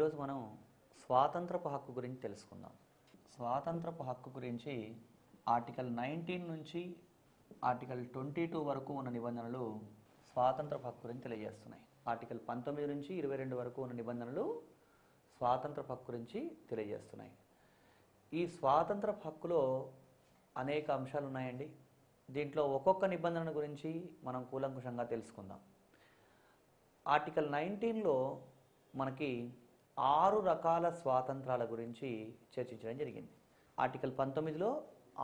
ఈరోజు మనం స్వాతంత్రపు హక్కు గురించి తెలుసుకుందాం. స్వాతంత్రపు హక్కు గురించి ఆర్టికల్ 19 నుంచి ఆర్టికల్ 22 వరకు ఉన్న నిబంధనలు స్వాతంత్రపు హక్కు గురించి తెలియజేస్తున్నాయి. ఆర్టికల్ 19 నుంచి 22 వరకు ఉన్న నిబంధనలు స్వాతంత్రపు హక్కు గురించి తెలియజేస్తున్నాయి. ఈ స్వాతంత్రపు హక్కులో అనేక అంశాలు ఉన్నాయండి. దీంట్లో ఒక్కొక్క నిబంధన గురించి మనం కూలంకుషంగా తెలుసుకుందాం. ఆర్టికల్ 19లో మనకి 6 రకాల స్వాతంత్రాల గురించి చర్చించడం జరిగింది. ఆర్టికల్ 19లో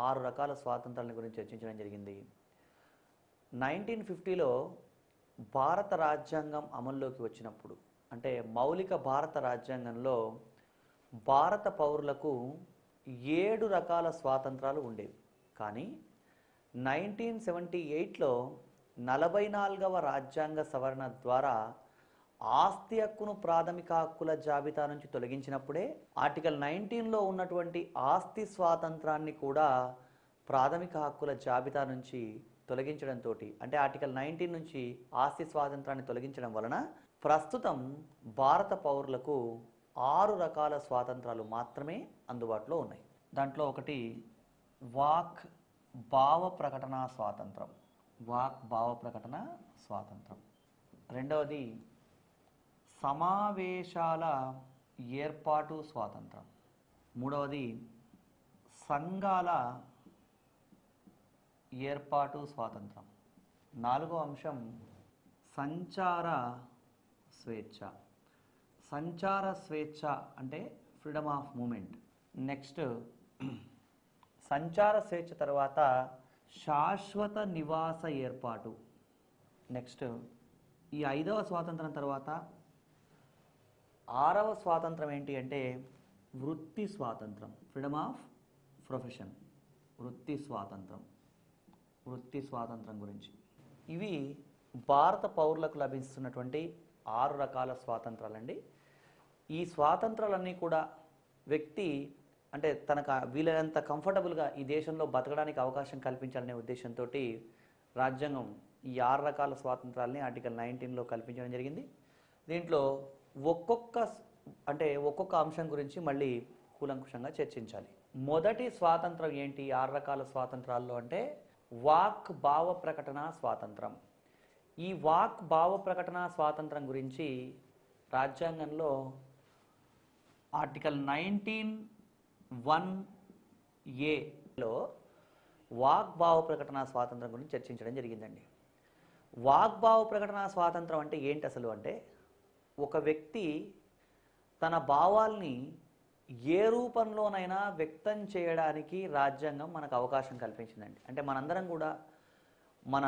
6 రకాల స్వాతంత్రాల గురించి చర్చించడం జరిగింది. 1950లో భారత రాజ్యాంగం అమల్లోకి వచ్చినప్పుడు, అంటే మౌలిక భారత రాజ్యాంగంలో భారత పౌరులకు 7 రకాల స్వాతంత్రాలు ఉండేవి. కానీ 1978లో 44వ రాజ్యాంగ సవరణ ద్వారా ఆస్తి హక్కును ప్రాథమిక హక్కుల జాబితా నుంచి తొలగించినప్పుడే ఆర్టికల్ 19లో ఉన్నటువంటి ఆస్తి స్వాతంత్రాన్ని కూడా ప్రాథమిక హక్కుల జాబితా నుంచి తొలగించడంతో, అంటే ఆర్టికల్ 19 నుంచి ఆస్తి స్వాతంత్రాన్ని తొలగించడం వలన ప్రస్తుతం భారత పౌరులకు 6 రకాల స్వాతంత్రాలు మాత్రమే అందుబాటులో ఉన్నాయి. దాంట్లో ఒకటి వాక్ భావ ప్రకటన స్వాతంత్రం. వాక్ భావ ప్రకటన స్వాతంత్రం. రెండవది సమావేశాల ఏర్పాటు స్వాతంత్రం. మూడవది సంఘాల ఏర్పాటు స్వాతంత్రం. నాలుగో అంశం సంచార స్వేచ్ఛ. సంచార స్వేచ్ఛ అంటే ఫ్రీడమ్ ఆఫ్ మూమెంట్. నెక్స్ట్ సంచార స్వేచ్ఛ తర్వాత శాశ్వత నివాస ఏర్పాటు. నెక్స్ట్ ఈ 5వ స్వాతంత్రం తర్వాత 6వ స్వాతంత్రం ఏంటి అంటే వృత్తి స్వాతంత్రం, ఫ్రీడమ్ ఆఫ్ ప్రొఫెషన్. వృత్తి స్వాతంత్రం. వృత్తి స్వాతంత్రం గురించి ఇవి భారత పౌరులకు లభిస్తున్నటువంటి 6 రకాల స్వాతంత్రాలండి. ఈ స్వాతంత్రాలన్నీ కూడా వ్యక్తి అంటే తనకు వీలైనంత కంఫర్టబుల్గా ఈ దేశంలో బతకడానికి అవకాశం కల్పించాలనే ఉద్దేశంతో రాజ్యాంగం ఈ 6 రకాల స్వాతంత్రాలని ఆర్టికల్ 19లో కల్పించడం జరిగింది. దీంట్లో ఒక్కొక్క అంశం గురించి మళ్ళీ కూలంకుషంగా చర్చించాలి. మొదటి స్వాతంత్రం ఏంటి 6 రకాల స్వాతంత్రాల్లో అంటే వాక్ భావ ప్రకటన స్వాతంత్రం. ఈ వాక్ భావ ప్రకటన స్వాతంత్రం గురించి రాజ్యాంగంలో ఆర్టికల్ 19(1)(a)లో వాక్ భావ ప్రకటన స్వాతంత్రం గురించి చర్చించడం జరిగిందండి. వాక్ భావ ప్రకటన స్వాతంత్రం అంటే ఏంటి అసలు అంటే, ఒక వ్యక్తి తన భావాల్ని ఏ రూపంలోనైనా వ్యక్తం చేయడానికి రాజ్యాంగం మనకు అవకాశం కల్పించిందండి. అంటే మనందరం కూడా మన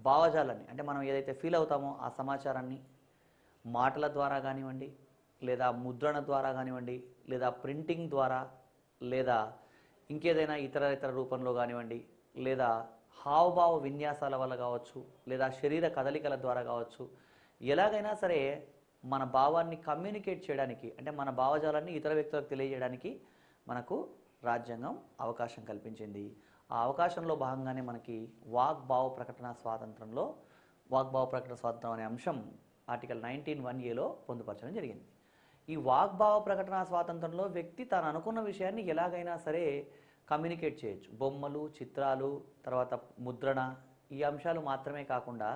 భావజాలాన్ని, అంటే మనం ఏదైతే ఫీల్ అవుతామో ఆ సమాచారాన్ని మాటల ద్వారా కానివ్వండి, లేదా ముద్రణ ద్వారా కానివ్వండి, లేదా ప్రింటింగ్ ద్వారా, లేదా ఇంకేదైనా ఇతర రూపంలో కానివ్వండి, లేదా హావభావ విన్యాసాల వల్ల కావచ్చు, లేదా శరీర కదలికల ద్వారా కావచ్చు, ఎలాగైనా సరే మన భావాన్ని కమ్యూనికేట్ చేయడానికి, అంటే మన భావజాలాన్ని ఇతర వ్యక్తులకు తెలియజేయడానికి మనకు రాజ్యాంగం అవకాశం కల్పించింది. ఆ అవకాశంలో భాగంగానే మనకి వాక్ భావ ప్రకటన స్వాతంత్రంలో వాక్ భావ ప్రకటన స్వాతంత్రం అనే అంశం ఆర్టికల్ 19(1)(a)లో పొందుపరచడం జరిగింది. ఈ వాక్ భావ ప్రకటన స్వాతంత్రంలో వ్యక్తి తాను అనుకున్న విషయాన్ని ఎలాగైనా సరే కమ్యూనికేట్ చేయొచ్చు. బొమ్మలు, చిత్రాలు, తర్వాత ముద్రణ, ఈ అంశాలు మాత్రమే కాకుండా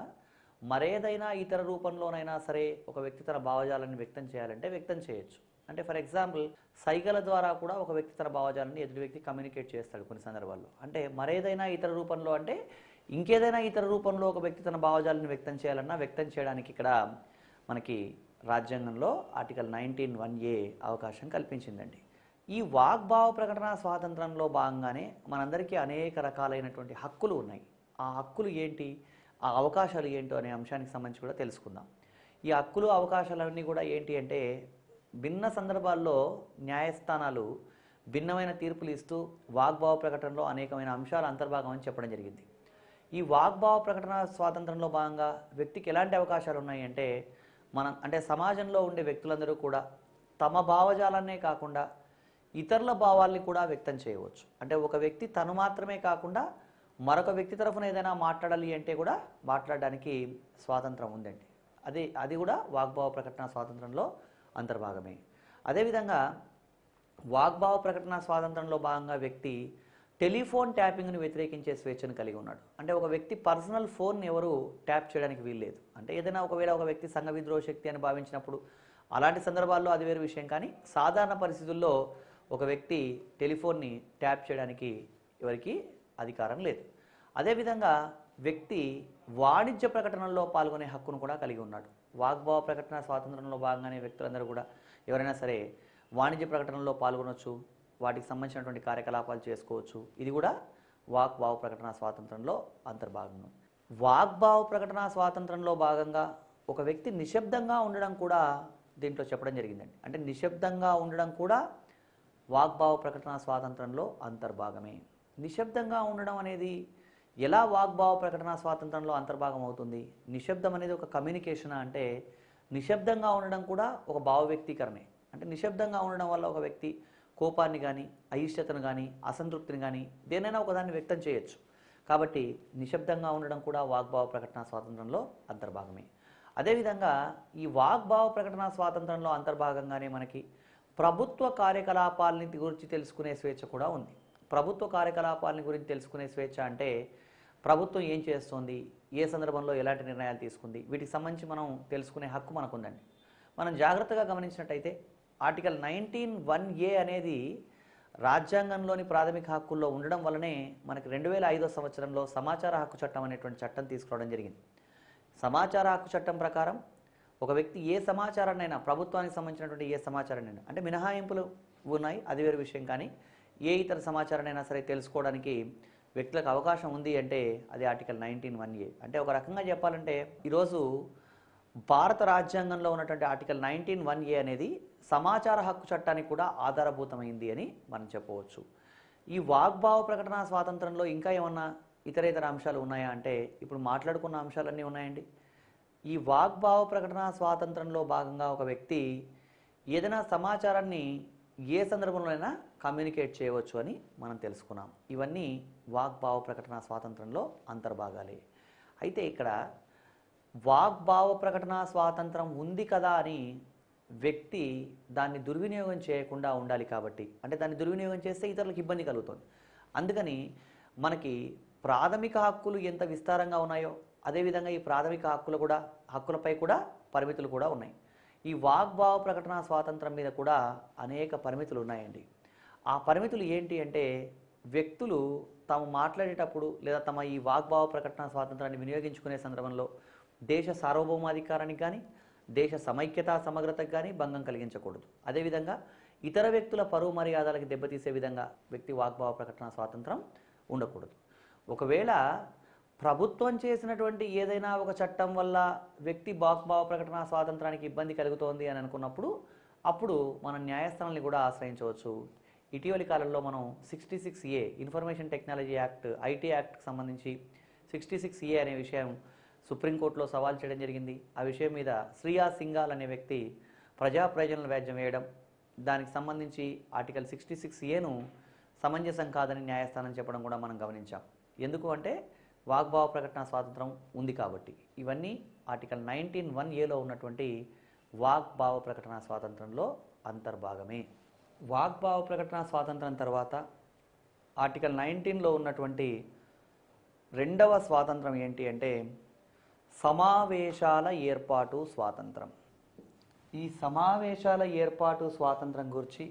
మరేదైనా ఇతర రూపంలోనైనా సరే ఒక వ్యక్తి తన భావజాలాన్ని వ్యక్తం చేయాలంటే వ్యక్తం చేయొచ్చు. అంటే ఫర్ ఎగ్జాంపుల్ సైగల ద్వారా కూడా ఒక వ్యక్తి తన భావజాలాన్ని ఎదుటి వ్యక్తి కమ్యూనికేట్ చేస్తాడు కొన్ని సందర్భాల్లో. అంటే మరేదైనా ఇతర రూపంలో అంటే ఇంకేదైనా ఇతర రూపంలో ఒక వ్యక్తి తన భావజాలాన్ని వ్యక్తం చేయాలన్నా వ్యక్తం చేయడానికి ఇక్కడ మనకి రాజ్యాంగంలో ఆర్టికల్ 19(1)(a) అవకాశం కల్పించిందండి. ఈ వాగ్భావ ప్రకటన స్వాతంత్రంలో భాగంగానే మనందరికీ అనేక రకాలైనటువంటి హక్కులు ఉన్నాయి. ఆ హక్కులు ఏంటి, ఆ అవకాశాలు ఏంటో అనే అంశానికి సంబంధించి కూడా తెలుసుకుందాం. ఈ హక్కులు అవకాశాలన్నీ కూడా ఏంటి అంటే భిన్న సందర్భాల్లో న్యాయస్థానాలు భిన్నమైన తీర్పులు ఇస్తూ వాగ్భావ ప్రకటనలో అనేకమైన అంశాలు అంతర్భాగం అని చెప్పడం జరిగింది. ఈ వాగ్భావ ప్రకటన స్వాతంత్రంలో భాగంగా వ్యక్తికి ఎలాంటి అవకాశాలు ఉన్నాయి అంటే అంటే సమాజంలో ఉండే వ్యక్తులందరూ కూడా తమ భావజాలాన్నే కాకుండా ఇతరుల భావాల్ని కూడా వ్యక్తం చేయవచ్చు. అంటే ఒక వ్యక్తి తను మాత్రమే కాకుండా మరొక వ్యక్తి తరఫున ఏదైనా మాట్లాడాలి అంటే కూడా మాట్లాడడానికి స్వాతంత్రం ఉందండి. అది కూడా వాగ్భావ ప్రకటన స్వాతంత్రంలో అంతర్భాగమే. అదేవిధంగా వాగ్భావ ప్రకటన స్వాతంత్రంలో భాగంగా వ్యక్తి టెలిఫోన్ ట్యాపింగ్ను వ్యతిరేకించే స్వేచ్ఛను కలిగి ఉన్నాడు. అంటే ఒక వ్యక్తి పర్సనల్ ఫోన్ని ఎవరు ట్యాప్ చేయడానికి వీల్లేదు. అంటే ఏదైనా ఒకవేళ ఒక వ్యక్తి సంఘ విద్రోహ శక్తి అని భావించినప్పుడు అలాంటి సందర్భాల్లో అది వేరు విషయం. కానీ సాధారణ పరిస్థితుల్లో ఒక వ్యక్తి టెలిఫోన్ని ట్యాప్ చేయడానికి ఎవరికి అధికారం లేదు. అదేవిధంగా వ్యక్తి వాణిజ్య ప్రకటనల్లో పాల్గొనే హక్కును కూడా కలిగి ఉన్నాడు. వాగ్భావ ప్రకటన స్వాతంత్రంలో భాగంగానే వ్యక్తులందరూ కూడా ఎవరైనా సరే వాణిజ్య ప్రకటనలో పాల్గొనవచ్చు, వాటికి సంబంధించినటువంటి కార్యకలాపాలు చేసుకోవచ్చు. ఇది కూడా వాగ్భావ ప్రకటన స్వాతంత్రంలో అంతర్భాగం. వాగ్భావ ప్రకటన స్వాతంత్రంలో భాగంగా ఒక వ్యక్తి నిశ్శబ్దంగా ఉండడం కూడా దీంట్లో చెప్పడం జరిగిందండి. అంటే నిశ్శబ్దంగా ఉండడం కూడా వాగ్భావ ప్రకటన స్వాతంత్రంలో అంతర్భాగమే. నిశ్శబ్దంగా ఉండడం అనేది ఎలా వాగ్భావ ప్రకటన స్వాతంత్రంలో అంతర్భాగం అవుతుంది? నిశ్శబ్దం అనేది ఒక కమ్యూనికేషన్. అంటే నిశ్శబ్దంగా ఉండడం కూడా ఒక భావ వ్యక్తీకరణే. అంటే నిశ్శబ్దంగా ఉండడం వల్ల ఒక వ్యక్తి కోపాన్ని కానీ, అయిష్టతను కానీ, అసంతృప్తిని కానీ దేనైనా ఒకదాన్ని వ్యక్తం చేయొచ్చు. కాబట్టి నిశ్శబ్దంగా ఉండడం కూడా వాగ్భావ ప్రకటన స్వాతంత్రంలో అంతర్భాగమే. అదేవిధంగా ఈ వాగ్భావ ప్రకటన స్వాతంత్రంలో అంతర్భాగంగానే మనకి ప్రభుత్వ కార్యకలాపాలని గురించి తెలుసుకునే స్వేచ్ఛ కూడా ఉంది. ప్రభుత్వ కార్యకలాపాలని గురించి తెలుసుకునే స్వేచ్ఛ అంటే ప్రభుత్వం ఏం చేస్తోంది, ఏ సందర్భంలో ఎలాంటి నిర్ణయాలు తీసుకుంది, వీటికి సంబంధించి మనం తెలుసుకునే హక్కు మనకుందండి. మనం జాగ్రత్తగా గమనించినట్టయితే ఆర్టికల్ 19(1)A అనేది రాజ్యాంగంలోని ప్రాథమిక హక్కుల్లో ఉండడం వల్లనే మనకి 2005 సంవత్సరంలో సమాచార హక్కు చట్టం అనేటువంటి చట్టం తీసుకురావడం జరిగింది. సమాచార హక్కు చట్టం ప్రకారం ఒక వ్యక్తి ఏ సమాచారాన్నైనా, ప్రభుత్వానికి సంబంధించినటువంటి ఏ సమాచారాన్నైనా, అంటే మినహాయింపులు ఉన్నాయి అది వేరే విషయం, కానీ ఏ ఇతర సమాచారాన్నైనా సరే తెలుసుకోవడానికి వ్యక్తులకు అవకాశం ఉంది అంటే అది ఆర్టికల్ 19(1)A. అంటే ఒక రకంగా చెప్పాలంటే ఈరోజు భారత రాజ్యాంగంలో ఉన్నటువంటి ఆర్టికల్ 19(1)A అనేది సమాచార హక్కు చట్టానికి కూడా ఆధారభూతమైంది అని మనం చెప్పవచ్చు. ఈ వాగ్భావ ప్రకటన స్వాతంత్రంలో ఇంకా ఏమన్నా ఇతర అంశాలు ఉన్నాయా అంటే ఇప్పుడు మాట్లాడుకున్న అంశాలన్నీ ఉన్నాయండి. ఈ వాగ్భావ ప్రకటన స్వాతంత్రంలో భాగంగా ఒక వ్యక్తి ఏదైనా సమాచారాన్ని ఏ సందర్భంలోనైనా కమ్యూనికేట్ చేయవచ్చు అని మనం తెలుసుకున్నాం. ఇవన్నీ వాగ్భావ ప్రకటన స్వాతంత్రంలో అంతర్భాగాలే. అయితే ఇక్కడ వాగ్భావ ప్రకటన స్వాతంత్రం ఉంది కదా అని వ్యక్తి దాన్ని దుర్వినియోగం చేయకుండా ఉండాలి. కాబట్టి అంటే దాన్ని దుర్వినియోగం చేస్తే ఇతరులకు ఇబ్బంది కలుగుతుంది. అందుకని మనకి ప్రాథమిక హక్కులు ఎంత విస్తారంగా ఉన్నాయో అదేవిధంగా ఈ ప్రాథమిక హక్కులపై కూడా పరిమితులు కూడా ఉన్నాయి. ఈ వాగ్భావ ప్రకటన స్వాతంత్రం మీద కూడా అనేక పరిమితులు ఉన్నాయండి. ఆ పరిమితులు ఏంటి అంటే వ్యక్తులు తాము మాట్లాడేటప్పుడు లేదా తమ ఈ వాగ్భావ ప్రకటన స్వాతంత్రాన్ని వినియోగించుకునే సందర్భంలో దేశ సార్వభౌమాధికారానికి కానీ, దేశ సమైక్యత సమగ్రతకు కానీ భంగం కలిగించకూడదు. అదేవిధంగా ఇతర వ్యక్తుల పరువు మర్యాదలకు దెబ్బతీసే విధంగా వ్యక్తి వాగ్భావ ప్రకటన స్వాతంత్రం ఉండకూడదు. ఒకవేళ ప్రభుత్వం చేసినటువంటి ఏదైనా ఒక చట్టం వల్ల వ్యక్తి వాగ్భావ ప్రకటన స్వాతంత్రానికి ఇబ్బంది కలుగుతోంది అని అనుకున్నప్పుడు అప్పుడు మనం న్యాయస్థానాన్ని కూడా ఆశ్రయించవచ్చు. ఇటీవలి కాలంలో మనం 66A information technology act, IT యాక్ట్కి సంబంధించి 66A అనే విషయం సుప్రీంకోర్టులో సవాల్ చేయడం జరిగింది. ఆ విషయం మీద శ్రియా సింఘాల్ అనే వ్యక్తి ప్రజా ప్రయోజనాల వ్యాజ్యం వేయడం, దానికి సంబంధించి ఆర్టికల్ 66Aను సమంజసం కాదని న్యాయస్థానం చెప్పడం కూడా మనం గమనించాం. ఎందుకు అంటే వాగ్భావ ప్రకటన స్వాతంత్రం ఉంది కాబట్టి. ఇవన్నీ ఆర్టికల్ 19(1)Aలో ఉన్నటువంటి వాగ్భావ ప్రకటన స్వాతంత్రంలో అంతర్భాగమే. వాగ్భావ ప్రకటన స్వాతంత్రం తర్వాత ఆర్టికల్ 19లో ఉన్నటువంటి రెండవ స్వాతంత్రం ఏంటి అంటే సమావేశాల ఏర్పాటు స్వాతంత్రం. ఈ సమావేశాల ఏర్పాటు స్వాతంత్రం గురించి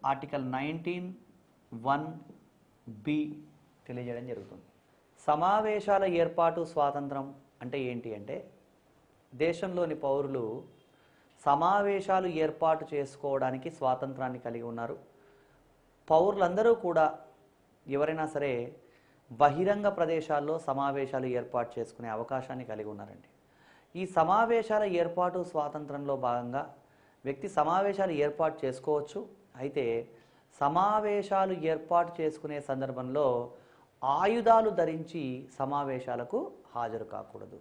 ఆర్టికల్ 19(1)B తెలియజేయడం జరుగుతుంది. సమావేశాల ఏర్పాటు స్వాతంత్రం అంటే ఏంటి అంటే దేశంలోని పౌరులు సమావేశాలు ఏర్పాటు చేసుకోవడానికి స్వాతంత్రాన్ని కలిగి ఉన్నారు. పౌరులందరూ కూడా ఎవరైనా సరే బహిరంగ ప్రదేశాల్లో సమావేశాలు ఏర్పాటు చేసుకునే అవకాశాన్ని కలిగి ఉన్నారండి. ఈ సమావేశాల ఏర్పాటు స్వాతంత్రంలో భాగంగా వ్యక్తి సమావేశాలు ఏర్పాటు చేసుకోవచ్చు. అయితే సమావేశాలు ఏర్పాటు చేసుకునే సందర్భంలో ఆయుధాలు ధరించి సమావేశాలకు హాజరు కాకూడదు.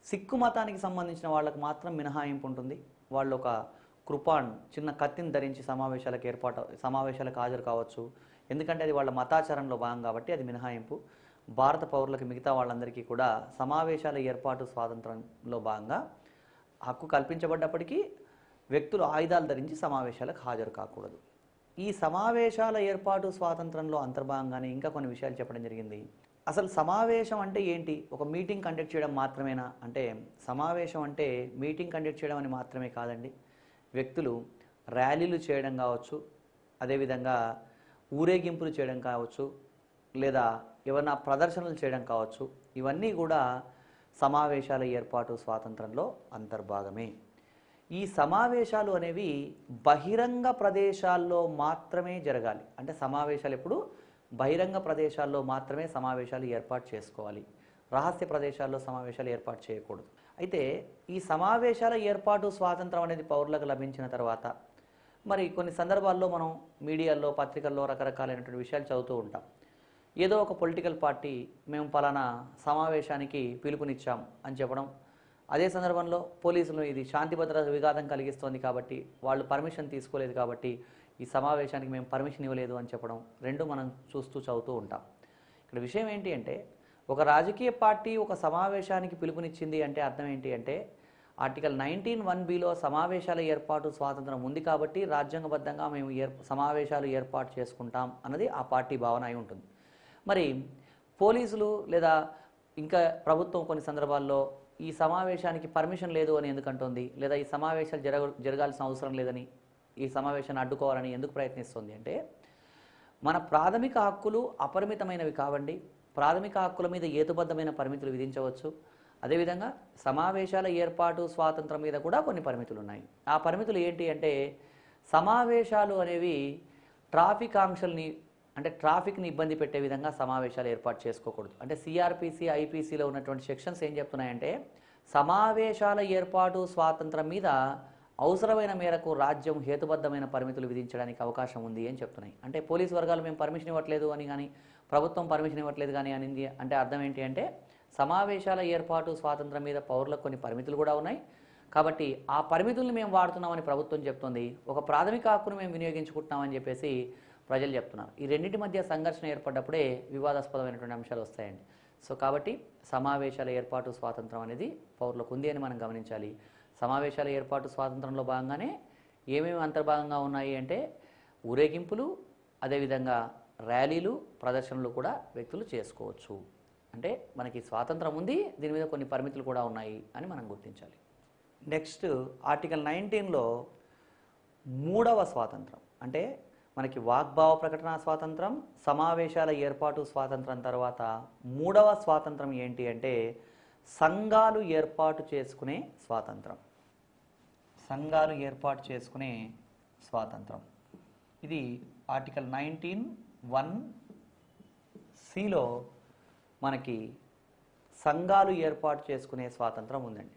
సిక్కు మతానికి సంబంధించిన వాళ్ళకు మాత్రం మినహాయింపు ఉంటుంది. వాళ్ళు ఒక కృపాన్ చిన్న కత్తిని ధరించి సమావేశాలకు హాజరు కావచ్చు. ఎందుకంటే అది వాళ్ళ మతాచారంలో భాగం కాబట్టి అది మినహాయింపు. భారత పౌరులకు మిగతా వాళ్ళందరికీ కూడా సమావేశాల ఏర్పాటు స్వాతంత్రంలో భాగంగా హక్కు కల్పించబడ్డప్పటికీ వ్యక్తులు ఆయుధాలు ధరించి సమావేశాలకు హాజరు కాకూడదు. ఈ సమావేశాల ఏర్పాటు స్వాతంత్రంలో అంతర్భాగంగానే ఇంకా కొన్ని విషయాలు చెప్పడం జరిగింది. అసలు సమావేశం అంటే ఏంటి? ఒక మీటింగ్ కండక్ట్ చేయడం మాత్రమేనా అంటే, సమావేశం అంటే మీటింగ్ కండక్ట్ చేయడం అని మాత్రమే కాదండి. వ్యక్తులు ర్యాలీలు చేయడం కావచ్చు, అదేవిధంగా ఊరేగింపులు చేయడం కావచ్చు, లేదా ఏమైనా ప్రదర్శనలు చేయడం కావచ్చు, ఇవన్నీ కూడా సమావేశాల ఏర్పాటు స్వాతంత్రంలో అంతర్భాగమే. ఈ సమావేశాలు అనేవి బహిరంగ ప్రదేశాల్లో మాత్రమే జరగాలి. అంటే సమావేశాలు ఎప్పుడు బహిరంగ ప్రదేశాల్లో మాత్రమే సమావేశాలు ఏర్పాటు చేసుకోవాలి. రహస్య ప్రదేశాల్లో సమావేశాలు ఏర్పాటు చేయకూడదు. అయితే ఈ సమావేశాల ఏర్పాటు స్వాతంత్రం అనేది పౌరులకు లభించిన తర్వాత మరి కొన్ని సందర్భాల్లో మనం మీడియాల్లో, పత్రికల్లో రకరకాలైనటువంటి విషయాలు చదువుతూ ఉంటాం. ఏదో ఒక పొలిటికల్ పార్టీ మేము పలానా సమావేశానికి పిలుపునిచ్చాం అని చెప్పడం, అదే సందర్భంలో పోలీసులు ఇది శాంతి భద్రత విఘాతం కలిగిస్తోంది కాబట్టి వాళ్ళు పర్మిషన్ తీసుకోలేదు కాబట్టి ఈ సమావేశానికి మేము పర్మిషన్ ఇవ్వలేదు అని చెప్పడం, రెండు మనం చదువుతూ ఉంటాం. ఇక్కడ విషయం ఏంటి అంటే, ఒక రాజకీయ పార్టీ ఒక సమావేశానికి పిలుపునిచ్చింది అంటే అర్థం ఏంటి అంటే, ఆర్టికల్ 19(1)(b)లో సమావేశాల ఏర్పాటు స్వాతంత్రం ఉంది కాబట్టి రాజ్యాంగబద్ధంగా మేము సమావేశాలు ఏర్పాటు చేసుకుంటాం అన్నది ఆ పార్టీ భావన అయి ఉంటుంది. మరి పోలీసులు లేదా ఇంకా ప్రభుత్వం కొన్ని సందర్భాల్లో ఈ సమావేశానికి పర్మిషన్ లేదు అని ఎందుకంటుంది, లేదా ఈ సమావేశాలు జరగాల్సిన అవసరం లేదని, ఈ సమావేశాన్ని అడ్డుకోవాలని ఎందుకు ప్రయత్నిస్తుంది అంటే, మన ప్రాథమిక హక్కులు అపరిమితమైనవి కావండి. ప్రాథమిక హక్కుల మీద హేతుబద్ధమైన పరిమితులు విధించవచ్చు. అదేవిధంగా సమావేశాల ఏర్పాటు స్వాతంత్రం మీద కూడా కొన్ని పరిమితులు ఉన్నాయి. ఆ పరిమితులు ఏంటి అంటే, సమావేశాలు అనేవి ట్రాఫిక్ ఆంక్షల్ని అంటే ట్రాఫిక్ని ఇబ్బంది పెట్టే విధంగా సమావేశాలు ఏర్పాటు చేసుకోకూడదు. అంటే సిఆర్పిసి, ఐపీసీలో ఉన్నటువంటి సెక్షన్స్ ఏం చెప్తున్నాయంటే, సమావేశాల ఏర్పాటు స్వాతంత్రం మీద అవసరమైన మేరకు రాజ్యం హేతుబద్ధమైన పరిమితులు విధించడానికి అవకాశం ఉంది అని చెప్తున్నాయి. అంటే పోలీసు వర్గాలు మేము పర్మిషన్ ఇవ్వట్లేదు అని కానీ, ప్రభుత్వం పర్మిషన్ ఇవ్వట్లేదు కానీ అనింది అంటే అర్థం ఏంటి అంటే, సమావేశాల ఏర్పాటు స్వాతంత్రం మీద పౌరులకు కొన్ని పరిమితులు కూడా ఉన్నాయి కాబట్టి ఆ పరిమితుల్ని మేము వాడుతున్నామని ప్రభుత్వం చెప్తుంది. ఒక ప్రాథమిక హక్కును మేము వినియోగించుకుంటున్నామని చెప్పేసి ప్రజలు చెప్తున్నారు. ఈ రెండింటి మధ్య సంఘర్షణ ఏర్పడ్డప్పుడే వివాదాస్పదమైనటువంటి అంశాలు వస్తాయండి. సో కాబట్టి సమావేశాల ఏర్పాటు స్వాతంత్రం అనేది పౌరులకు ఉంది అని మనం గమనించాలి. సమావేశాల ఏర్పాటు స్వాతంత్రంలో భాగంగానే ఏమేమి అంతర్భాగంగా ఉన్నాయి అంటే, ఊరేగింపులు, అదేవిధంగా ర్యాలీలు, ప్రదర్శనలు కూడా వ్యక్తులు చేసుకోవచ్చు. అంటే మనకి స్వాతంత్రం ఉంది, దీని మీద కొన్ని పరిమితులు కూడా ఉన్నాయి అని మనం గుర్తించాలి. నెక్స్ట్ ఆర్టికల్ 19లో 3వ స్వాతంత్రం అంటే మనకి వాగ్భావ ప్రకటన స్వాతంత్రం, సమావేశాల ఏర్పాటు స్వాతంత్రం తర్వాత 3వ స్వాతంత్రం ఏంటి అంటే, సంఘాలు ఏర్పాటు చేసుకునే స్వాతంత్రం. సంఘాలు ఏర్పాటు చేసుకునే స్వాతంత్రం ఇది ఆర్టికల్ 19(1)(c)లో మనకి సంఘాలు ఏర్పాటు చేసుకునే స్వాతంత్రం ఉందండి.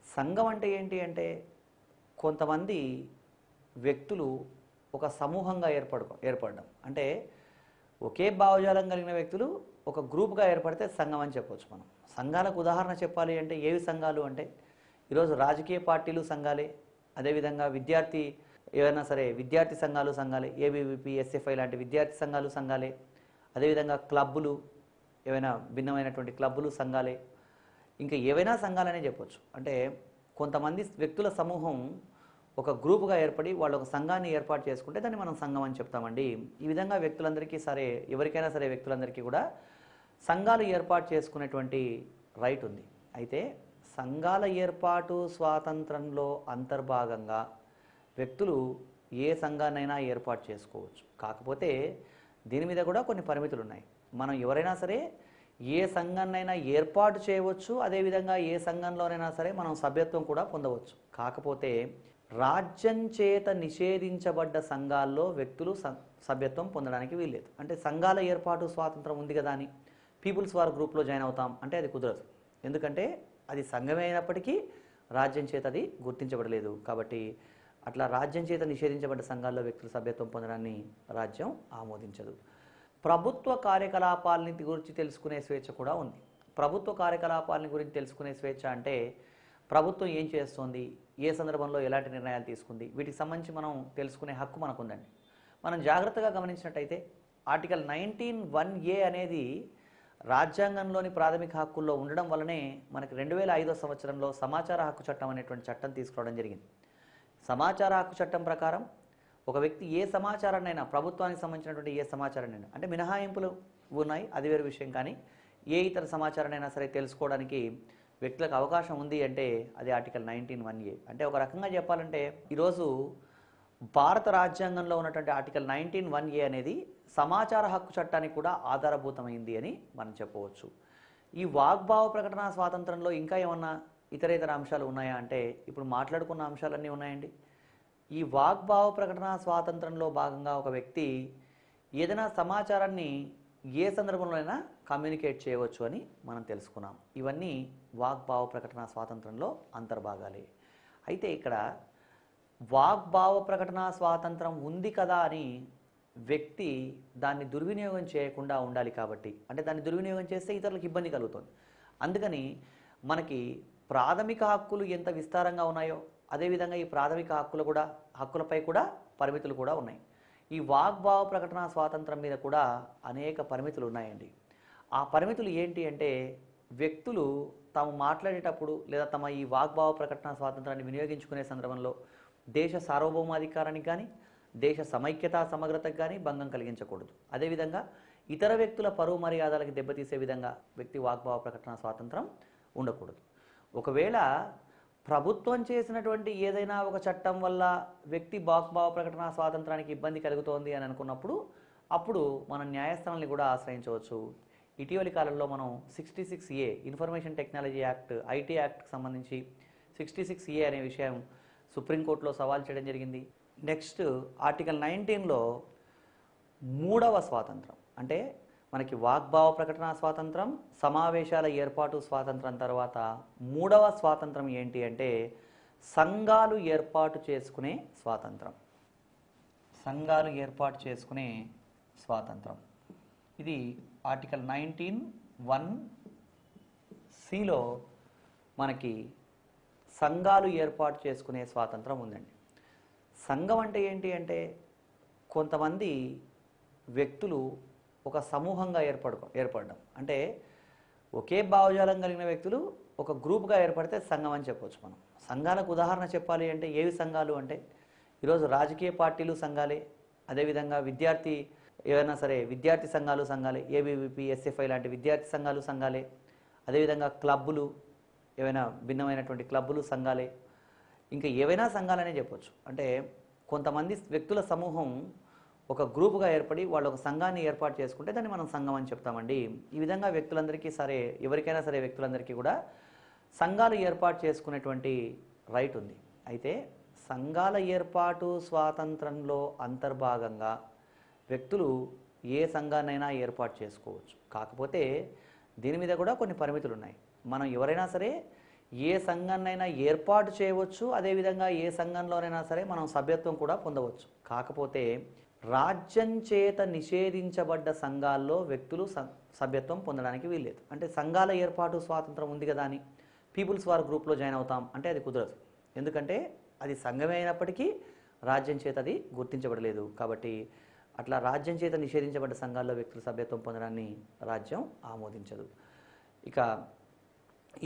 సంఘం అంటే ఏంటి అంటే, కొంతమంది వ్యక్తులు ఒక సమూహంగా ఏర్పడడం. అంటే ఒకే భావజాలం కలిగిన వ్యక్తులు ఒక గ్రూప్గా ఏర్పడితే సంఘం అని చెప్పవచ్చు. మనం సంఘాలకు ఉదాహరణ చెప్పాలి అంటే ఏవి సంఘాలు అంటే, ఈరోజు రాజకీయ పార్టీలు సంఘాలే, అదేవిధంగా ఏవైనా సరే విద్యార్థి సంఘాలే, ఏబీవీపీ, ఎస్ఎఫ్ఐ లాంటి విద్యార్థి సంఘాలే, అదేవిధంగా క్లబ్బులు, ఏవైనా భిన్నమైనటువంటి క్లబ్బులు సంఘాలే, ఇంకా ఏవైనా సంఘాలనే చెప్పవచ్చు. అంటే కొంతమంది వ్యక్తుల సమూహం ఒక గ్రూపుగా ఏర్పడి వాళ్ళు ఒక సంఘాన్ని ఏర్పాటు చేసుకుంటే దాన్ని మనం సంఘం అని చెప్తామండి. ఈ విధంగా వ్యక్తులందరికీ ఎవరికైనా సరే వ్యక్తులందరికీ కూడా సంఘాలు ఏర్పాటు చేసుకునేటువంటి రైట్ ఉంది. అయితే సంఘాల ఏర్పాటు స్వాతంత్రంలో అంతర్భాగంగా వ్యక్తులు ఏ సంఘాన్నైనా ఏర్పాటు చేసుకోవచ్చు. కాకపోతే దీని మీద కూడా కొన్ని పరిమితులు ఉన్నాయి. మనం ఎవరైనా సరే ఏ సంఘాన్నైనా ఏర్పాటు చేయవచ్చు, అదేవిధంగా ఏ సంఘంలోనైనా సరే మనం సభ్యత్వం కూడా పొందవచ్చు. కాకపోతే రాజ్యం చేత నిషేధించబడ్డ సంఘాల్లో వ్యక్తులు సభ్యత్వం పొందడానికి వీల్లేదు. అంటే సంఘాల ఏర్పాటు స్వాతంత్రం ఉంది కదా అని పీపుల్స్ వార్ గ్రూప్లో జాయిన్ అవుతాం అంటే అది కుదరదు. ఎందుకంటే అది సంఘమే అయినప్పటికీ రాజ్యం చేత అది గుర్తించబడలేదు. కాబట్టి అట్లా రాజ్యం చేత నిషేధించబడ్డ సంఘాల్లో వ్యక్తులు సభ్యత్వం పొందడాన్ని రాజ్యం ఆమోదించదు. ప్రభుత్వ కార్యకలాపాలని గురించి తెలుసుకునే స్వేచ్ఛ కూడా ఉంది. ప్రభుత్వ కార్యకలాపాలని గురించి తెలుసుకునే స్వేచ్ఛ అంటే ప్రభుత్వం ఏం చేస్తోంది, ఏ సందర్భంలో ఎలాంటి నిర్ణయాలు తీసుకుంది, వీటికి సంబంధించి మనం తెలుసుకునే హక్కు మనకు ఉందండి. మనం జాగ్రత్తగా గమనించినట్టయితే ఆర్టికల్ 19(1)(a) అనేది రాజ్యాంగంలోని ప్రాథమిక హక్కుల్లో ఉండడం వల్లనే మనకి 2005 సంవత్సరంలో సమాచార హక్కు చట్టం అనేటువంటి చట్టం తీసుకురావడం జరిగింది. సమాచార హక్కు చట్టం ప్రకారం ఒక వ్యక్తి ఏ సమాచారాన్నైనా, ప్రభుత్వానికి సంబంధించినటువంటి ఏ సమాచారాన్నైనా, అంటే మినహాయింపులు ఉన్నాయి, అది వేరే విషయం, కానీ ఏ ఇతర సమాచారాన్నైనా సరే తెలుసుకోవడానికి వ్యక్తులకు అవకాశం ఉంది అంటే అది ఆర్టికల్ 19(1)(a). అంటే ఒక రకంగా చెప్పాలంటే ఈరోజు భారత రాజ్యాంగంలో ఉన్నటువంటి ఆర్టికల్ 19(1)(a) అనేది సమాచార హక్కు చట్టానికి కూడా ఆధారభూతమైంది అని మనం చెప్పవచ్చు. ఈ వాగ్భావ ప్రకటన స్వాతంత్రంలో ఇంకా ఏమన్నా ఇతర అంశాలు ఉన్నాయా అంటే ఇప్పుడు మాట్లాడుకున్న అంశాలన్నీ ఉన్నాయండి. ఈ వాగ్భావ ప్రకటన స్వాతంత్రంలో భాగంగా ఒక వ్యక్తి ఏదైనా సమాచారాన్ని ఏ సందర్భంలోనైనా కమ్యూనికేట్ చేయవచ్చు అని మనం తెలుసుకున్నాం. ఇవన్నీ వాగ్భావ ప్రకటన స్వాతంత్రంలో అంతర్భాగాలే. అయితే ఇక్కడ వాగ్భావ ప్రకటన స్వాతంత్రం ఉంది కదా అని వ్యక్తి దాన్ని దుర్వినియోగం చేయకుండా ఉండాలి. కాబట్టి అంటే దాన్ని దుర్వినియోగం చేస్తే ఇతరులకు ఇబ్బంది కలుగుతుంది. అందుకని మనకి ప్రాథమిక హక్కులు ఎంత విస్తారంగా ఉన్నాయో అదేవిధంగా ఈ ప్రాథమిక హక్కులపై కూడా పరిమితులు కూడా ఉన్నాయి. ఈ వాగ్భావ ప్రకటన స్వాతంత్రం మీద కూడా అనేక పరిమితులు ఉన్నాయండి. ఆ పరిమితులు ఏంటి అంటే వ్యక్తులు తాము మాట్లాడేటప్పుడు లేదా తమ ఈ వాగ్భావ ప్రకటన స్వాతంత్రాన్ని వినియోగించుకునే సందర్భంలో దేశ సార్వభౌమాధికారానికి కానీ దేశ సమైక్యతా సమగ్రతకు కానీ భంగం కలిగించకూడదు. అదేవిధంగా ఇతర వ్యక్తుల పరువు మర్యాదలకు దెబ్బతీసే విధంగా వ్యక్తి వాగ్భావ ప్రకటన స్వాతంత్రం ఉండకూడదు. ఒకవేళ ప్రభుత్వం చేసినటువంటి ఏదైనా ఒక చట్టం వల్ల వ్యక్తి వాగ్భావ ప్రకటన స్వాతంత్రానికి ఇబ్బంది కలుగుతోంది అని అనుకున్నప్పుడు అప్పుడు మనం న్యాయస్థానాన్ని కూడా ఆశ్రయించవచ్చు. ఇటీవలి కాలంలో మనం 66A information technology act, IT యాక్ట్కి సంబంధించి 66A అనే విషయం సుప్రీంకోర్టులో సవాల్ చేయడం జరిగింది. నెక్స్ట్ ఆర్టికల్ 19లో 3వ స్వాతంత్రం అంటే మనకి వాగ్భావ ప్రకటన స్వాతంత్రం, సమావేశాల ఏర్పాటు స్వాతంత్రం తర్వాత 3వ స్వాతంత్రం ఏంటి అంటే సంఘాలు ఏర్పాటు చేసుకునే స్వాతంత్రం. సంఘాలు ఏర్పాటు చేసుకునే స్వాతంత్రం ఇది ఆర్టికల్ 19(1)(c)లో మనకి సంఘాలు ఏర్పాటు చేసుకునే స్వాతంత్రం ఉందండి. సంఘం అంటే ఏంటి అంటే కొంతమంది వ్యక్తులు ఒక సమూహంగా ఏర్పడడం, అంటే ఒకే భావజాలం కలిగిన వ్యక్తులు ఒక గ్రూప్గా ఏర్పడితే సంఘం అని చెప్పవచ్చు. మనం సంఘాలకు ఉదాహరణ చెప్పాలి అంటే ఏవి సంఘాలు అంటే ఈరోజు రాజకీయ పార్టీలు సంఘాలే, అదేవిధంగా ఏవైనా సరే విద్యార్థి సంఘాలు ఏబీవీపీ, ఎస్ఎఫ్ఐ లాంటి విద్యార్థి సంఘాలే, అదేవిధంగా క్లబ్బులు, ఏవైనా భిన్నమైనటువంటి క్లబ్బులు సంఘాలే, ఇంకా ఏవైనా సంఘాలనే చెప్పవచ్చు. అంటే కొంతమంది వ్యక్తుల సమూహం ఒక గ్రూపుగా ఏర్పడి వాళ్ళు ఒక సంఘాన్ని ఏర్పాటు చేసుకుంటే దాన్ని మనం సంఘం అని చెప్తామండి. ఈ విధంగా వ్యక్తులందరికీ ఎవరికైనా సరే వ్యక్తులందరికీ కూడా సంఘాలు ఏర్పాటు చేసుకునేటువంటి రైట్ ఉంది. అయితే సంఘాల ఏర్పాటు స్వాతంత్రంలో అంతర్భాగంగా వ్యక్తులు ఏ సంఘాన్నైనా ఏర్పాటు చేసుకోవచ్చు. కాకపోతే దీని మీద కూడా కొన్ని పరిమితులు ఉన్నాయి. మనం ఎవరైనా సరే ఏ సంఘాన్నైనా ఏర్పాటు చేయవచ్చు, అదేవిధంగా ఏ సంఘంలోనైనా సరే మనం సభ్యత్వం కూడా పొందవచ్చు. కాకపోతే రాజ్యం చేత నిషేధించబడ్డ సంఘాల్లో వ్యక్తులు సభ్యత్వం పొందడానికి వీల్లేదు. అంటే సంఘాల ఏర్పాటు స్వాతంత్రం ఉంది కదా అని పీపుల్స్ వార్ గ్రూప్లో జాయిన్ అవుతాం అంటే అది కుదరదు. ఎందుకంటే అది సంఘమే అయినప్పటికీ రాజ్యం చేత అది గుర్తించబడలేదు. కాబట్టి అట్లా రాజ్యం చేత నిషేధించబడ్డ సంఘాల్లో వ్యక్తులు సభ్యత్వం పొందడాన్ని రాజ్యం ఆమోదించదు. ఇక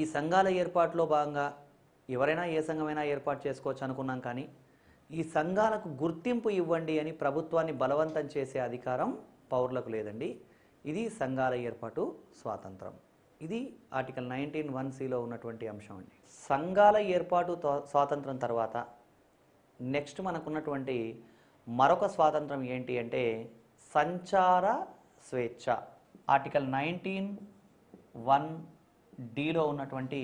ఈ సంఘాల ఏర్పాటులో భాగంగా ఎవరైనా ఏ సంఘమైనా ఏర్పాటు చేసుకోవచ్చు అనుకున్నాం, కానీ ఈ సంఘాలకు గుర్తింపు ఇవ్వండి అని ప్రభుత్వాన్ని బలవంతం చేసే అధికారం పౌరులకు లేదండి. ఇది సంఘాల ఏర్పాటు స్వాతంత్రం. ఇది ఆర్టికల్ 19(1)(c)లో ఉన్నటువంటి అంశం అండి. సంఘాల ఏర్పాటు స్వాతంత్రం తర్వాత నెక్స్ట్ మనకున్నటువంటి మరొక స్వాతంత్రం ఏంటి అంటే సంచార స్వేచ్ఛ. ఆర్టికల్ 19(1)(d)లో ఉన్నటువంటి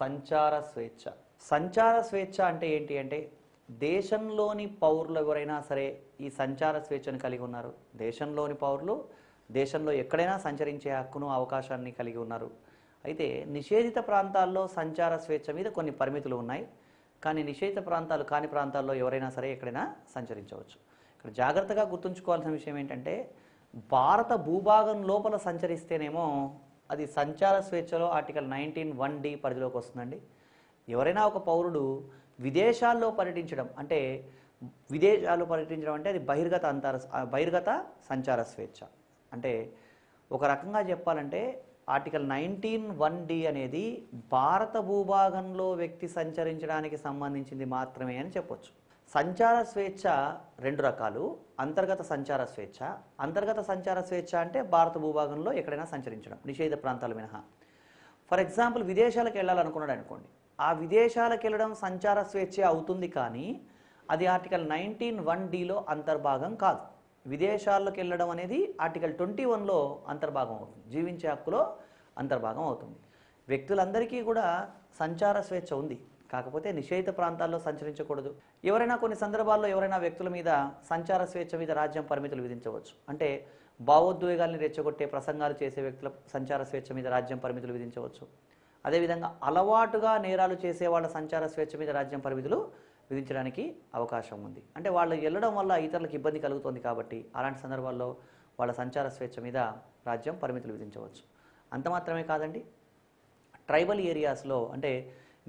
సంచార స్వేచ్ఛ. సంచార స్వేచ్ఛ అంటే ఏంటి అంటే దేశంలోని పౌరులు ఎవరైనా సరే ఈ సంచార స్వేచ్ఛను కలిగి ఉన్నారు. దేశంలోని పౌరులు దేశంలో ఎక్కడైనా సంచరించే హక్కును అవకాశాన్ని కలిగి ఉన్నారు. అయితే నిషేధిత ప్రాంతాల్లో సంచార స్వేచ్ఛ మీద కొన్ని పరిమితులు ఉన్నాయి. కానీ నిషేధిత ప్రాంతాలు కాని ప్రాంతాల్లో ఎవరైనా సరే ఎక్కడైనా సంచరించవచ్చు. ఇక్కడ జాగ్రత్తగా గుర్తుంచుకోవాల్సిన విషయం ఏంటంటే భారత భూభాగం లోపల సంచరిస్తేనేమో అది సంచార స్వేచ్ఛలో ఆర్టికల్ 19(1)(d) పరిధిలోకి వస్తుందండి. ఎవరైనా ఒక పౌరుడు విదేశాల్లో పర్యటించడం అంటే అది బహిర్గత సంచార స్వేచ్ఛ. అంటే ఒక రకంగా చెప్పాలంటే ఆర్టికల్ 19(1)(d) అనేది భారత భూభాగంలో వ్యక్తి సంచరించడానికి సంబంధించింది మాత్రమే అని చెప్పొచ్చు. సంచార స్వేచ్ఛ రెండు రకాలు. అంతర్గత సంచార స్వేచ్ఛ. అంతర్గత సంచార స్వేచ్ఛ అంటే భారత భూభాగంలో ఎక్కడైనా సంచరించడం, నిషేధ ప్రాంతాలు మినహా. ఫర్ ఎగ్జాంపుల్ విదేశాలకు వెళ్ళాలనుకున్నాడు అనుకోండి, ఆ విదేశాలకు వెళ్ళడం సంచార స్వేచ్ఛ అవుతుంది, కానీ అది ఆర్టికల్ 19(1)(d)లో అంతర్భాగం కాదు. విదేశాల్లోకి వెళ్ళడం అనేది ఆర్టికల్ 21లో అంతర్భాగం అవుతుంది, జీవించే హక్కులో అంతర్భాగం అవుతుంది. వ్యక్తులందరికీ కూడా సంచార స్వేచ్ఛ ఉంది, కాకపోతే నిషేధిత ప్రాంతాల్లో సంచరించకూడదు. ఎవరైనా కొన్ని సందర్భాల్లో ఎవరైనా వ్యక్తుల మీద సంచార స్వేచ్ఛ మీద రాజ్యం పరిమితులు విధించవచ్చు. అంటే భావోద్వేగాల్ని రెచ్చగొట్టే ప్రసంగాలు చేసే వ్యక్తుల సంచార స్వేచ్ఛ మీద రాజ్యం పరిమితులు విధించవచ్చు. అదేవిధంగా అలవాటుగా నేరాలు చేసే వాళ్ళ సంచార స్వేచ్ఛ మీద రాజ్యం పరిమితులు విధించడానికి అవకాశం ఉంది. అంటే వాళ్ళు వెళ్ళడం వల్ల ఇతరులకు ఇబ్బంది కలుగుతుంది కాబట్టి అలాంటి సందర్భాల్లో వాళ్ళ సంచార స్వేచ్ఛ మీద రాజ్యం పరిమితులు విధించవచ్చు. అంత మాత్రమే కాదండి, ట్రైబల్ ఏరియాస్లో అంటే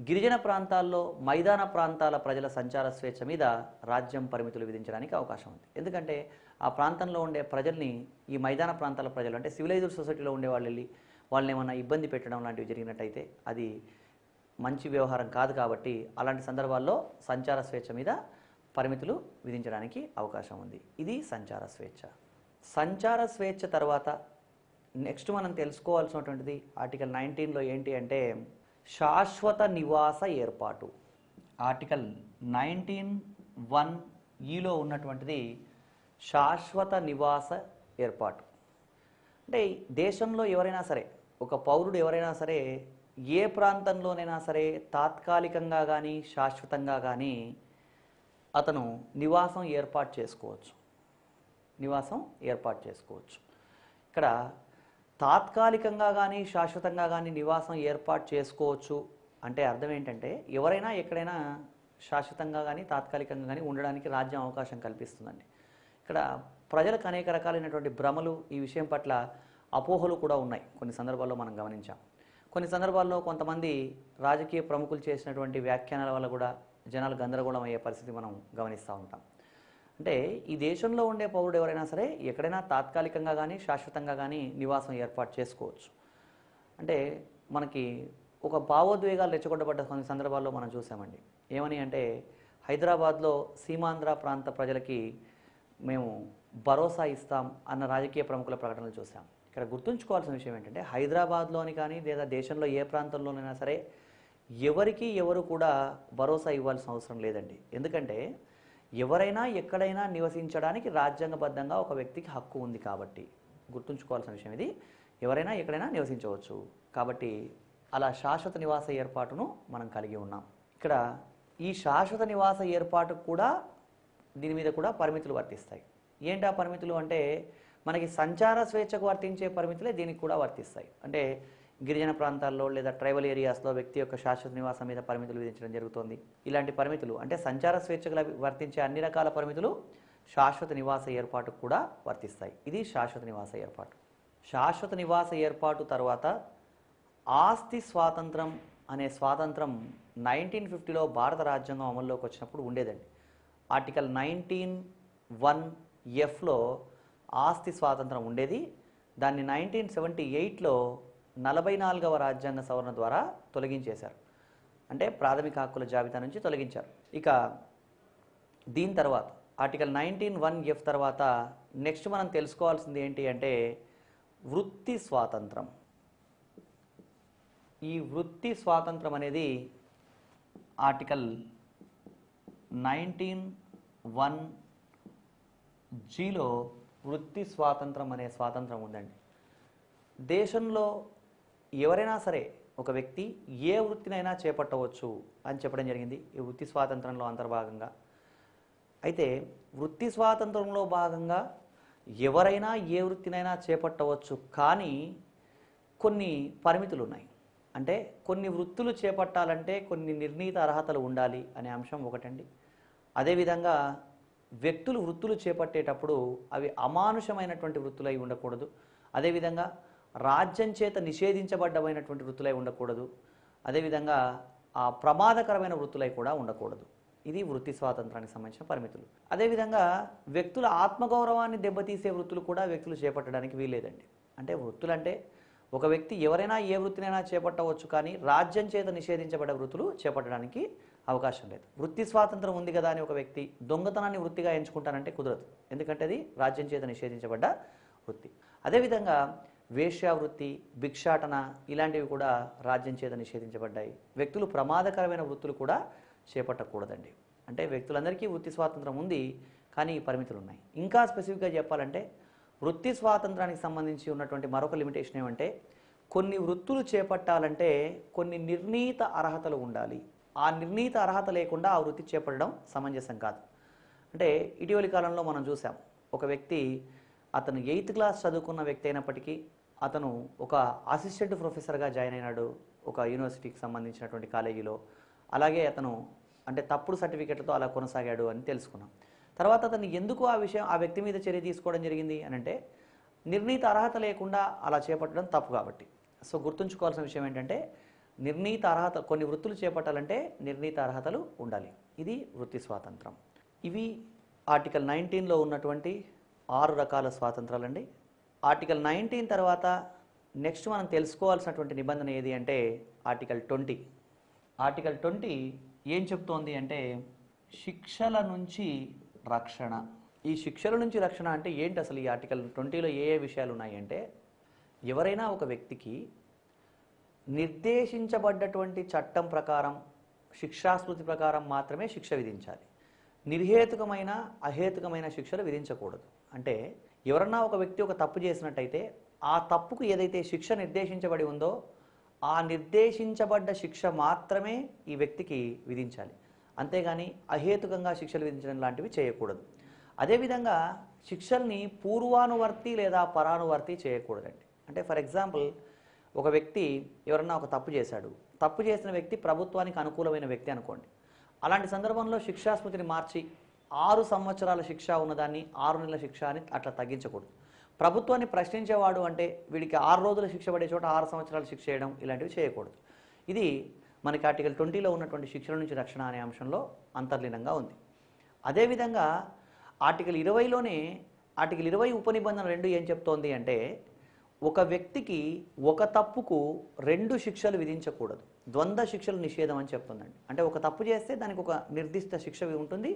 గిరిజన ప్రాంతాల్లో మైదాన ప్రాంతాల ప్రజల సంచార స్వేచ్ఛ మీద రాజ్యం పరిమితులు విధించడానికి అవకాశం ఉంది. ఎందుకంటే ఆ ప్రాంతంలో ఉండే ప్రజల్ని ఈ మైదాన ప్రాంతాల ప్రజలు అంటే సివిలైజ్డ్ సొసైటీలో ఉండే వాళ్ళు వెళ్ళి వాళ్ళని ఏమన్నా ఇబ్బంది పెట్టడం లాంటివి జరిగినట్టయితే అది మంచి వ్యవహారం కాదు. కాబట్టి అలాంటి సందర్భాల్లో సంచార స్వేచ్ఛ మీద పరిమితులు విధించడానికి అవకాశం ఉంది. ఇది సంచార స్వేచ్ఛ. సంచార స్వేచ్ఛ తర్వాత నెక్స్ట్ మనం తెలుసుకోవాల్సినటువంటిది ఆర్టికల్ 19లో ఏంటి అంటే శాశ్వత నివాస ఏర్పాటు. ఆర్టికల్ 19(1)(e)లో ఉన్నటువంటిది శాశ్వత నివాస ఏర్పాటు. అంటే దేశంలో ఎవరైనా సరే, ఒక పౌరుడు ఎవరైనా సరే ఏ ప్రాంతంలోనైనా సరే తాత్కాలికంగా కానీ శాశ్వతంగా కానీ అతను నివాసం ఏర్పాటు చేసుకోవచ్చు. ఇక్కడ తాత్కాలికంగా కానీ శాశ్వతంగా కానీ నివాసం ఏర్పాటు చేసుకోవచ్చు అంటే అర్థం ఏంటంటే ఎవరైనా ఎక్కడైనా శాశ్వతంగా కానీ తాత్కాలికంగా కానీ ఉండడానికి రాజ్యం అవకాశం కల్పిస్తుందండి. ఇక్కడ ప్రజలకు అనేక రకాలైనటువంటి భ్రమలు, ఈ విషయం పట్ల అపోహలు కూడా ఉన్నాయి. కొన్ని సందర్భాల్లో మనం గమనించాం. కొన్ని సందర్భాల్లో కొంతమంది రాజకీయ ప్రముఖులు చేసినటువంటి వ్యాఖ్యానాల వల్ల కూడా జనాలు గందరగోళం అయ్యే పరిస్థితి మనం గమనిస్తూ ఉంటాం. అంటే ఈ దేశంలో ఉండే పౌరుడు ఎవరైనా సరే ఎక్కడైనా తాత్కాలికంగా కానీ శాశ్వతంగా కానీ నివాసం ఏర్పాటు చేసుకోవచ్చు. అంటే మనకి ఒక భావోద్వేగాలు రెచ్చగొట్టబడ్డ కొన్ని సందర్భాల్లో మనం చూసామండి. ఏమని అంటే హైదరాబాద్లో సీమాంధ్ర ప్రాంత ప్రజలకి మేము భరోసా ఇస్తాం అన్న రాజకీయ ప్రముఖుల ప్రకటనలు చూసాం. ఇక్కడ గుర్తుంచుకోవాల్సిన విషయం ఏంటంటే హైదరాబాద్లోని కానీ లేదా దేశంలో ఏ ప్రాంతంలోనైనా సరే ఎవరికి ఎవరు కూడా భరోసా ఇవ్వాల్సిన అవసరం లేదండి. ఎందుకంటే ఎవరైనా ఎక్కడైనా నివసించడానికి రాజ్యాంగబద్ధంగా ఒక వ్యక్తికి హక్కు ఉంది కాబట్టి గుర్తుంచుకోవాల్సిన విషయం ఇది. ఎవరైనా ఎక్కడైనా నివసించవచ్చు కాబట్టి అలా శాశ్వత నివాస ఏర్పాటును మనం కలిగి ఉన్నాం. ఇక్కడ ఈ శాశ్వత నివాస ఏర్పాటుకు కూడా దీని మీద కూడా పరిమితులు వర్తిస్తాయి. ఏంటి ఆ పరిమితులు అంటే మనకి సంచార స్వేచ్ఛకు వర్తించే పరిమితులే దీనికి కూడా వర్తిస్తాయి. అంటే గిరిజన ప్రాంతాల్లో లేదా ట్రైబల్ ఏరియాస్లో వ్యక్తి యొక్క శాశ్వత నివాసం మీద పరిమితులు విధించడం జరుగుతుంది. ఇలాంటి పరిమితులు అంటే సంచార స్వేచ్ఛకు వర్తించే అన్ని రకాల పరిమితులు శాశ్వత నివాస ఏర్పాటుకు కూడా వర్తిస్తాయి. ఇది శాశ్వత నివాస ఏర్పాటు. శాశ్వత నివాస ఏర్పాటు తర్వాత ఆస్తి స్వాతంత్రం అనే స్వాతంత్రం 1950లో భారత రాజ్యాంగం అమల్లోకి వచ్చినప్పుడు ఉండేదండి. ఆర్టికల్ 19(1)(f)లో ఆస్తి స్వాతంత్రం ఉండేది. దాన్ని 1978లో 44వ రాజ్యాంగ సవరణ ద్వారా తొలగించేశారు. అంటే ప్రాథమిక హక్కుల జాబితా నుంచి తొలగించారు. ఇక దీని తర్వాత ఆర్టికల్ 19(1)(f) తర్వాత నెక్స్ట్ మనం తెలుసుకోవాల్సింది ఏంటి అంటే వృత్తి స్వాతంత్రం. ఈ వృత్తి స్వాతంత్రం అనేది ఆర్టికల్ 19(1)(g)లో వృత్తి స్వాతంత్రం అనే స్వాతంత్రం ఉందండి. దేశంలో ఎవరైనా సరే ఒక వ్యక్తి ఏ వృత్తినైనా చేపట్టవచ్చు అని చెప్పడం జరిగింది ఈ వృత్తి స్వాతంత్రంలో అంతర్భాగంగా. అయితే వృత్తి స్వాతంత్రంలో భాగంగా ఎవరైనా ఏ వృత్తినైనా చేపట్టవచ్చు, కానీ కొన్ని పరిమితులు ఉన్నాయి. అంటే కొన్ని వృత్తులు చేపట్టాలంటే కొన్ని నిర్ణీత అర్హతలు ఉండాలి అనే అంశం ఒకటండి. అదేవిధంగా వ్యక్తులు వృత్తులు చేపట్టేటప్పుడు అవి అమానుషమైనటువంటి వృత్తులై ఉండకూడదు. అదేవిధంగా రాజ్యం చేత నిషేధించబడ్డమైనటువంటి వృత్తులై ఉండకూడదు. అదేవిధంగా ప్రమాదకరమైన వృత్తులై కూడా ఉండకూడదు. ఇది వృత్తి స్వాతంత్రానికి సంబంధించిన పరిమితులు. అదేవిధంగా వ్యక్తుల ఆత్మగౌరవాన్ని దెబ్బతీసే వృత్తులు కూడా వ్యక్తులు చేపట్టడానికి వీల్లేదండి. అంటే వృత్తులంటే ఒక వ్యక్తి ఎవరైనా ఏ వృత్తినైనా చేపట్టవచ్చు, కానీ రాజ్యం చేత నిషేధించబడ్డ వృత్తులు చేపట్టడానికి అవకాశం లేదు. వృత్తి స్వాతంత్రం ఉంది కదా అని ఒక వ్యక్తి దొంగతనాన్ని వృత్తిగా ఎంచుకుంటానంటే కుదరదు, ఎందుకంటే అది రాజ్యం చేత నిషేధించబడ్డ వృత్తి. అదేవిధంగా వేశ్యావృత్తి, భిక్షాటన ఇలాంటివి కూడా రాజ్యం చేత నిషేధించబడ్డాయి. వ్యక్తులు ప్రమాదకరమైన వృత్తులు కూడా చేపట్టకూడదండి. అంటే వ్యక్తులందరికీ వృత్తి స్వాతంత్రం ఉంది, కానీ పరిమితులు ఉన్నాయి. ఇంకా స్పెసిఫిక్గా చెప్పాలంటే వృత్తి స్వాతంత్రానికి సంబంధించి ఉన్నటువంటి మరొక లిమిటేషన్ ఏమంటే, కొన్ని వృత్తులు చేపట్టాలంటే కొన్ని నిర్ణీత అర్హతలు ఉండాలి. ఆ నిర్ణీత అర్హత లేకుండా ఆ వృత్తి చేపట్టడం సమంజసం కాదు. అంటే ఇటీవలి కాలంలో మనం చూసాం, ఒక వ్యక్తి అతను 8th క్లాస్ చదువుకున్న వ్యక్తి అయినప్పటికీ అతను ఒక అసిస్టెంట్ ప్రొఫెసర్గా జాయిన్ అయినాడు ఒక యూనివర్సిటీకి సంబంధించినటువంటి కాలేజీలో. అలాగే అతను అంటే తప్పుడు సర్టిఫికెట్లతో అలా కొనసాగాడు అని తెలుసుకున్నాం. తర్వాత అతను ఎందుకు ఆ వ్యక్తి మీద చర్య తీసుకోవడం జరిగింది అని అంటే, నిర్ణీత అర్హత లేకుండా అలా చేపట్టడం తప్పు కాబట్టి. సో గుర్తుంచుకోవాల్సిన విషయం ఏంటంటే, నిర్ణీత అర్హత, కొన్ని వృత్తులు చేపట్టాలంటే నిర్ణీత అర్హతలు ఉండాలి. ఇది వృత్తి స్వాతంత్రం. ఇవి ఆర్టికల్ 19లో ఉన్నటువంటి 6 రకాల స్వాతంత్రాలండి. ఆర్టికల్ 19 తర్వాత నెక్స్ట్ మనం తెలుసుకోవాల్సినటువంటి నిబంధన ఏది అంటే ఆర్టికల్ 20. ఆర్టికల్ 20 ఏం చెప్తోంది అంటే, శిక్షల నుంచి రక్షణ. ఈ శిక్షల నుంచి రక్షణ అంటే ఏంటి అసలు? ఈ ఆర్టికల్ 20లో ఏ విషయాలు ఉన్నాయి అంటే, ఎవరైనా ఒక వ్యక్తికి నిర్దేశించబడ్డటువంటి చట్టం ప్రకారం, శిక్షాస్మృతి ప్రకారం మాత్రమే శిక్ష విధించాలి. నిర్హేతుకమైన అహేతుకమైన శిక్షలు విధించకూడదు. అంటే ఎవరన్నా ఒక వ్యక్తి ఒక తప్పు చేసినట్టయితే ఆ తప్పుకు ఏదైతే శిక్ష నిర్దేశించబడి ఉందో ఆ నిర్దేశించబడ్డ శిక్ష మాత్రమే ఈ వ్యక్తికి విధించాలి. అంతేగాని అహేతుకంగా శిక్షలు విధించడం లాంటివి చేయకూడదు. అదేవిధంగా శిక్షల్ని పూర్వానువర్తి లేదా పరానువర్తి చేయకూడదండి. అంటే ఫర్ ఎగ్జాంపుల్, ఒక వ్యక్తి ఎవరన్నా ఒక తప్పు చేశాడు, తప్పు చేసిన వ్యక్తి ప్రభుత్వానికి అనుకూలమైన వ్యక్తి అనుకోండి. అలాంటి సందర్భంలో శిక్షాస్మృతిని మార్చి 6 సంవత్సరాల శిక్ష ఉన్నదాన్ని 6 నెలల శిక్ష అని అట్లా తగ్గించకూడదు. ప్రభుత్వాన్ని ప్రశ్నించేవాడు అంటే వీడికి 6 రోజుల శిక్ష పడే చోట 6 సంవత్సరాల శిక్ష చేయడం ఇలాంటివి చేయకూడదు. ఇది మనకి ఆర్టికల్ 20లో ఉన్నటువంటి శిక్షల నుంచి రక్షణ అనే అంశంలో అంతర్లీనంగా ఉంది. అదేవిధంగా ఆర్టికల్ 20లోనే ఆర్టికల్ 20 ఉపనిబంధన 2 ఏం చెప్తోంది అంటే, ఒక వ్యక్తికి ఒక తప్పుకు 2 శిక్షలు విధించకూడదు. ద్వంద్వ శిక్షలు నిషేధం అని చెప్తుందండి. అంటే ఒక తప్పు చేస్తే దానికి ఒక నిర్దిష్ట శిక్ష ఉంటుంది,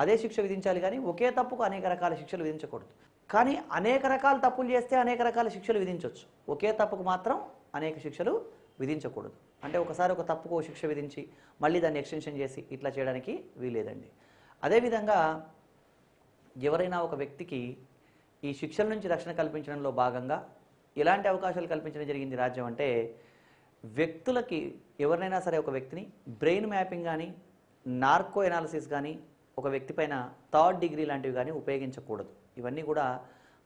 అదే శిక్ష విధించాలి, కానీ ఒకే తప్పుకు అనేక రకాల శిక్షలు విధించకూడదు. కానీ అనేక రకాల తప్పులు చేస్తే అనేక రకాల శిక్షలు విధించవచ్చు, ఒకే తప్పుకు మాత్రం అనేక శిక్షలు విధించకూడదు. అంటే ఒకసారి ఒక తప్పుకు శిక్ష విధించి మళ్ళీ దాన్ని ఎక్స్టెన్షన్ చేసి ఇట్లా చేయడానికి వీలేదండి. అదేవిధంగా ఎవరైనా ఒక వ్యక్తికి ఈ శిక్షల నుంచి రక్షణ కల్పించడంలో భాగంగా ఎలాంటి అవకాశాలు కల్పించడం జరిగింది రాజ్యం అంటే, వ్యక్తులకి ఎవరినైనా సరే ఒక వ్యక్తిని బ్రెయిన్ మ్యాపింగ్ కానీ, నార్కో ఎనాలిసిస్ కానీ, ఒక వ్యక్తి పైన 3rd డిగ్రీ లాంటివి కానీ ఉపయోగించకూడదు. ఇవన్నీ కూడా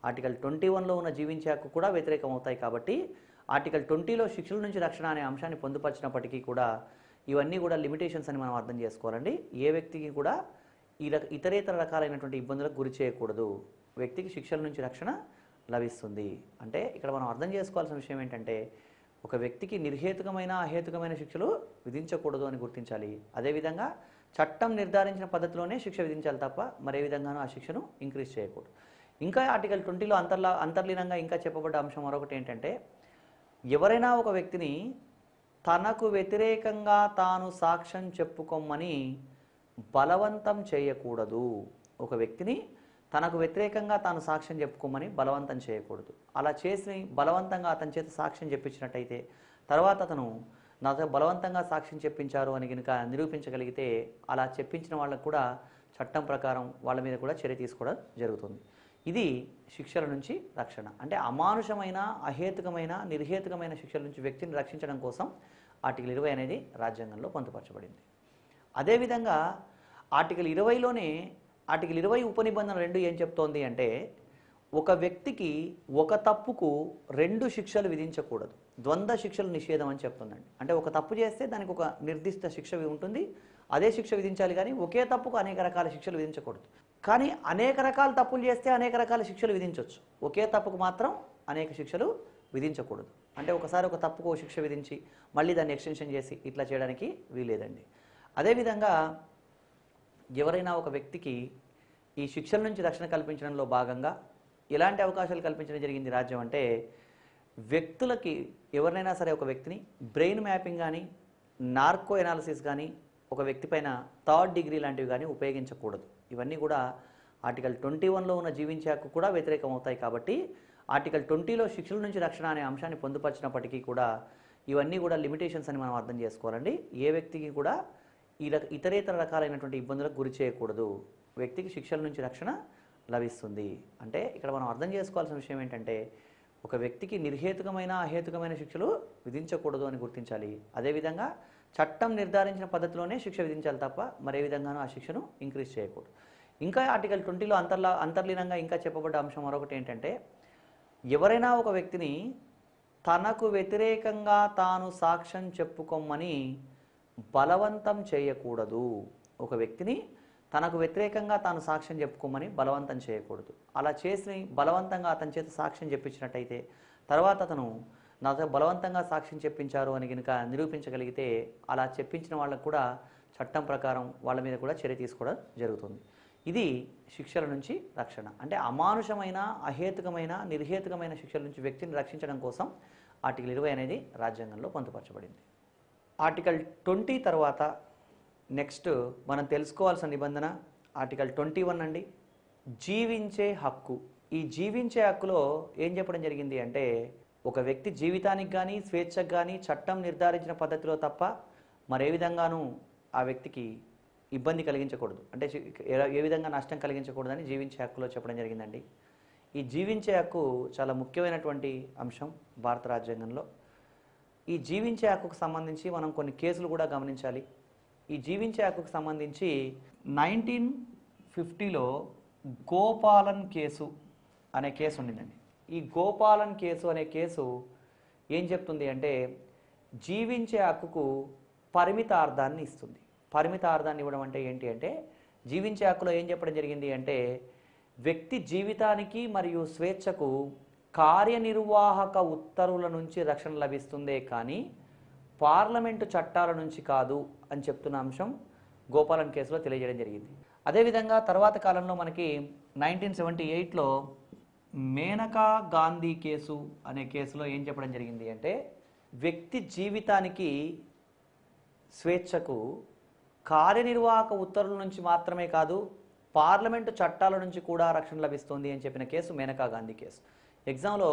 ఆర్టికల్ 21లో ఉన్న జీవించే హక్కు కూడా వ్యతిరేకం అవుతాయి. కాబట్టి ఆర్టికల్ 20లో శిక్షల నుంచి రక్షణ అనే అంశాన్ని పొందుపరిచినప్పటికీ కూడా ఇవన్నీ కూడా లిమిటేషన్స్ అని మనం అర్థం చేసుకోవాలండి. ఏ వ్యక్తికి కూడా ఇతరేతర రకాలైనటువంటి ఇబ్బందులకు గురి చేయకూడదు. వ్యక్తికి శిక్షల నుంచి రక్షణ లభిస్తుంది. అంటే ఇక్కడ మనం అర్థం చేసుకోవాల్సిన విషయం ఏంటంటే, ఒక వ్యక్తికి నిర్హేతుకమైన అహేతుకమైన శిక్షలు విధించకూడదు అని గుర్తించాలి. అదేవిధంగా చట్టం నిర్ధారించిన పద్ధతిలోనే శిక్ష విధించాలి తప్ప మరే విధంగానూ ఆ శిక్షను ఇంక్రీజ్ చేయకూడదు. ఇంకా ఆర్టికల్ 20లో అంతర్లీనంగా ఇంకా చెప్పబడ్డ అంశం మరొకటి ఏంటంటే, ఎవరైనా ఒక వ్యక్తిని తనకు వ్యతిరేకంగా తాను సాక్ష్యం చెప్పుకోమని బలవంతం చేయకూడదు. ఒక వ్యక్తిని తనకు వ్యతిరేకంగా తాను సాక్ష్యం చెప్పుకోమని బలవంతం చేయకూడదు. అలా చేసి బలవంతంగా అతని చేత సాక్ష్యం చెప్పించినట్టయితే తర్వాత అతను నాతో బలవంతంగా సాక్ష్యం చెప్పించారు అని కనుక నిరూపించగలిగితే అలా చెప్పించిన వాళ్ళకు కూడా చట్టం ప్రకారం వాళ్ళ మీద కూడా చర్య తీసుకోవడం జరుగుతుంది. ఇది శిక్షల నుంచి రక్షణ. అంటే అమానుషమైన, అహేతుకమైన, నిర్హేతుకమైన శిక్షల నుంచి వ్యక్తిని రక్షించడం కోసం ఆర్టికల్ 20 అనేది రాజ్యాంగంలో పొందుపరచబడింది. అదేవిధంగా ఆర్టికల్ 20లోనే ఆర్టికల్ 20 ఉపనిబంధన 2 ఏం చెప్తోంది అంటే, ఒక వ్యక్తికి ఒక తప్పుకు 2 శిక్షలు విధించకూడదు. ద్వంద్వ శిక్షలు నిషేధం అని చెప్తుందండి. అంటే ఒక తప్పు చేస్తే దానికి ఒక నిర్దిష్ట శిక్ష ఉంటుంది, అదే శిక్ష విధించాలి, కానీ ఒకే తప్పుకు అనేక రకాల శిక్షలు విధించకూడదు. కానీ అనేక రకాల తప్పులు చేస్తే అనేక రకాల శిక్షలు విధించవచ్చు, ఒకే తప్పుకు మాత్రం అనేక శిక్షలు విధించకూడదు. అంటే ఒకసారి ఒక తప్పుకు శిక్ష విధించి మళ్ళీ దాన్ని ఎక్స్టెన్షన్ చేసి ఇట్లా చేయడానికి వీలేదండి. అదేవిధంగా ఎవరైనా ఒక వ్యక్తికి ఈ శిక్షల నుంచి రక్షణ కల్పించడంలో భాగంగా ఎలాంటి అవకాశాలు కల్పించడం జరిగింది రాజ్యం అంటే, వ్యక్తులకి ఎవరినైనా సరే ఒక వ్యక్తిని బ్రెయిన్ మ్యాపింగ్ కానీ నార్కో ఎనాలిసిస్ కానీ ఒక వ్యక్తి పైన థర్డ్ డిగ్రీ లాంటివి కానీ ఉపయోగించకూడదు. ఇవన్నీ కూడా ఆర్టికల్ 21లో ఉన్న జీవించే హక్కు కూడా వ్యతిరేకం అవుతాయి. కాబట్టి ఆర్టికల్ 20లో శిక్షల నుంచి రక్షణ అనే అంశాన్ని పొందుపరిచినప్పటికీ కూడా ఇవన్నీ కూడా లిమిటేషన్స్ అని మనం అర్థం చేసుకోవాలండి. ఏ వ్యక్తికి కూడా ఇతరేతర రకాలైనటువంటి ఇబ్బందులకు గురి చేయకూడదు. వ్యక్తికి శిక్షల నుంచి రక్షణ లభిస్తుంది. అంటే ఇక్కడ మనం అర్థం చేసుకోవాల్సిన విషయం ఏంటంటే ఒక వ్యక్తికి నిర్హేతుకమైన అహేతుకమైన శిక్షలు విధించకూడదు అని గుర్తించాలి. అదేవిధంగా చట్టం నిర్ధారించిన పద్ధతిలోనే శిక్ష విధించాలి తప్ప మరే విధంగానూ ఆ శిక్షను ఇంక్రీజ్ చేయకూడదు. ఇంకా ఆర్టికల్ 20లో అంతర్లీనంగా ఇంకా చెప్పబడ్డ అంశం మరొకటి ఏంటంటే ఎవరైనా ఒక వ్యక్తిని తనకు వ్యతిరేకంగా తాను సాక్ష్యం చెప్పుకోమని బలవంతం చేయకూడదు. ఒక వ్యక్తిని తనకు వ్యతిరేకంగా తాను సాక్ష్యం చెప్పుకోమని బలవంతం చేయకూడదు. అలా చేసి బలవంతంగా అతని చేత సాక్ష్యం చెప్పించినట్టయితే తర్వాత అతను నాతో బలవంతంగా సాక్ష్యం చెప్పించారు అని కనుక నిరూపించగలిగితే అలా చెప్పించిన వాళ్ళకు కూడా చట్టం ప్రకారం వాళ్ళ మీద కూడా చర్య తీసుకోవడం జరుగుతుంది. ఇది శిక్షల నుంచి రక్షణ. అంటే అమానుషమైన అహేతుకమైన నిర్హేతుకమైన శిక్షల నుంచి వ్యక్తిని రక్షించడం కోసం ఆర్టికల్ 20 అనేది రాజ్యాంగంలో పొందుపరచబడింది. ఆర్టికల్ 20 తర్వాత నెక్స్ట్ మనం తెలుసుకోవాల్సిన నిబంధన ఆర్టికల్ 21 అండి, జీవించే హక్కు. ఈ జీవించే హక్కులో ఏం చెప్పడం జరిగింది అంటే ఒక వ్యక్తి జీవితానికి కానీ స్వేచ్ఛకు కానీ చట్టం నిర్ధారించిన పద్ధతిలో తప్ప మరే విధంగానూ ఆ వ్యక్తికి ఇబ్బంది కలిగించకూడదు, అంటే ఏ విధంగా నష్టం కలిగించకూడదని జీవించే హక్కులో చెప్పడం జరిగిందండి. ఈ జీవించే హక్కు చాలా ముఖ్యమైనటువంటి అంశం భారత రాజ్యాంగంలో. ఈ జీవించే హక్కుకు సంబంధించి మనం కొన్ని కేసులు కూడా గమనించాలి. ఈ జీవించే హక్కుకు సంబంధించి 1950లో గోపాలన్ కేసు అనే కేసు ఉండిందండి. ఈ గోపాలన్ కేసు అనే కేసు ఏం చెప్తుంది అంటే జీవించే హక్కుకు పరిమితార్థాన్ని ఇస్తుంది. పరిమితార్థాన్ని ఇవ్వడం అంటే ఏంటి అంటే జీవించే హక్కులో ఏం చెప్పడం జరిగింది అంటే వ్యక్తి జీవితానికి మరియు స్వేచ్ఛకు కార్యనిర్వాహక ఉత్తర్వుల నుంచి రక్షణ లభిస్తుందే కానీ పార్లమెంటు చట్టాల నుంచి కాదు అని చెప్తున్న అంశం గోపాలన్ కేసులో తెలియజేయడం జరిగింది. అదేవిధంగా తర్వాత కాలంలో మనకి 1978లో మేనకా గాంధీ కేసు అనే కేసులో ఏం చెప్పడం జరిగింది అంటే వ్యక్తి జీవితానికి స్వేచ్ఛకు కార్యనిర్వాహక ఉత్తర్వుల నుంచి మాత్రమే కాదు పార్లమెంటు చట్టాల నుంచి కూడా రక్షణ లభిస్తుంది అని చెప్పిన కేసు మేనకా గాంధీ కేసు. ఎగ్జామ్లో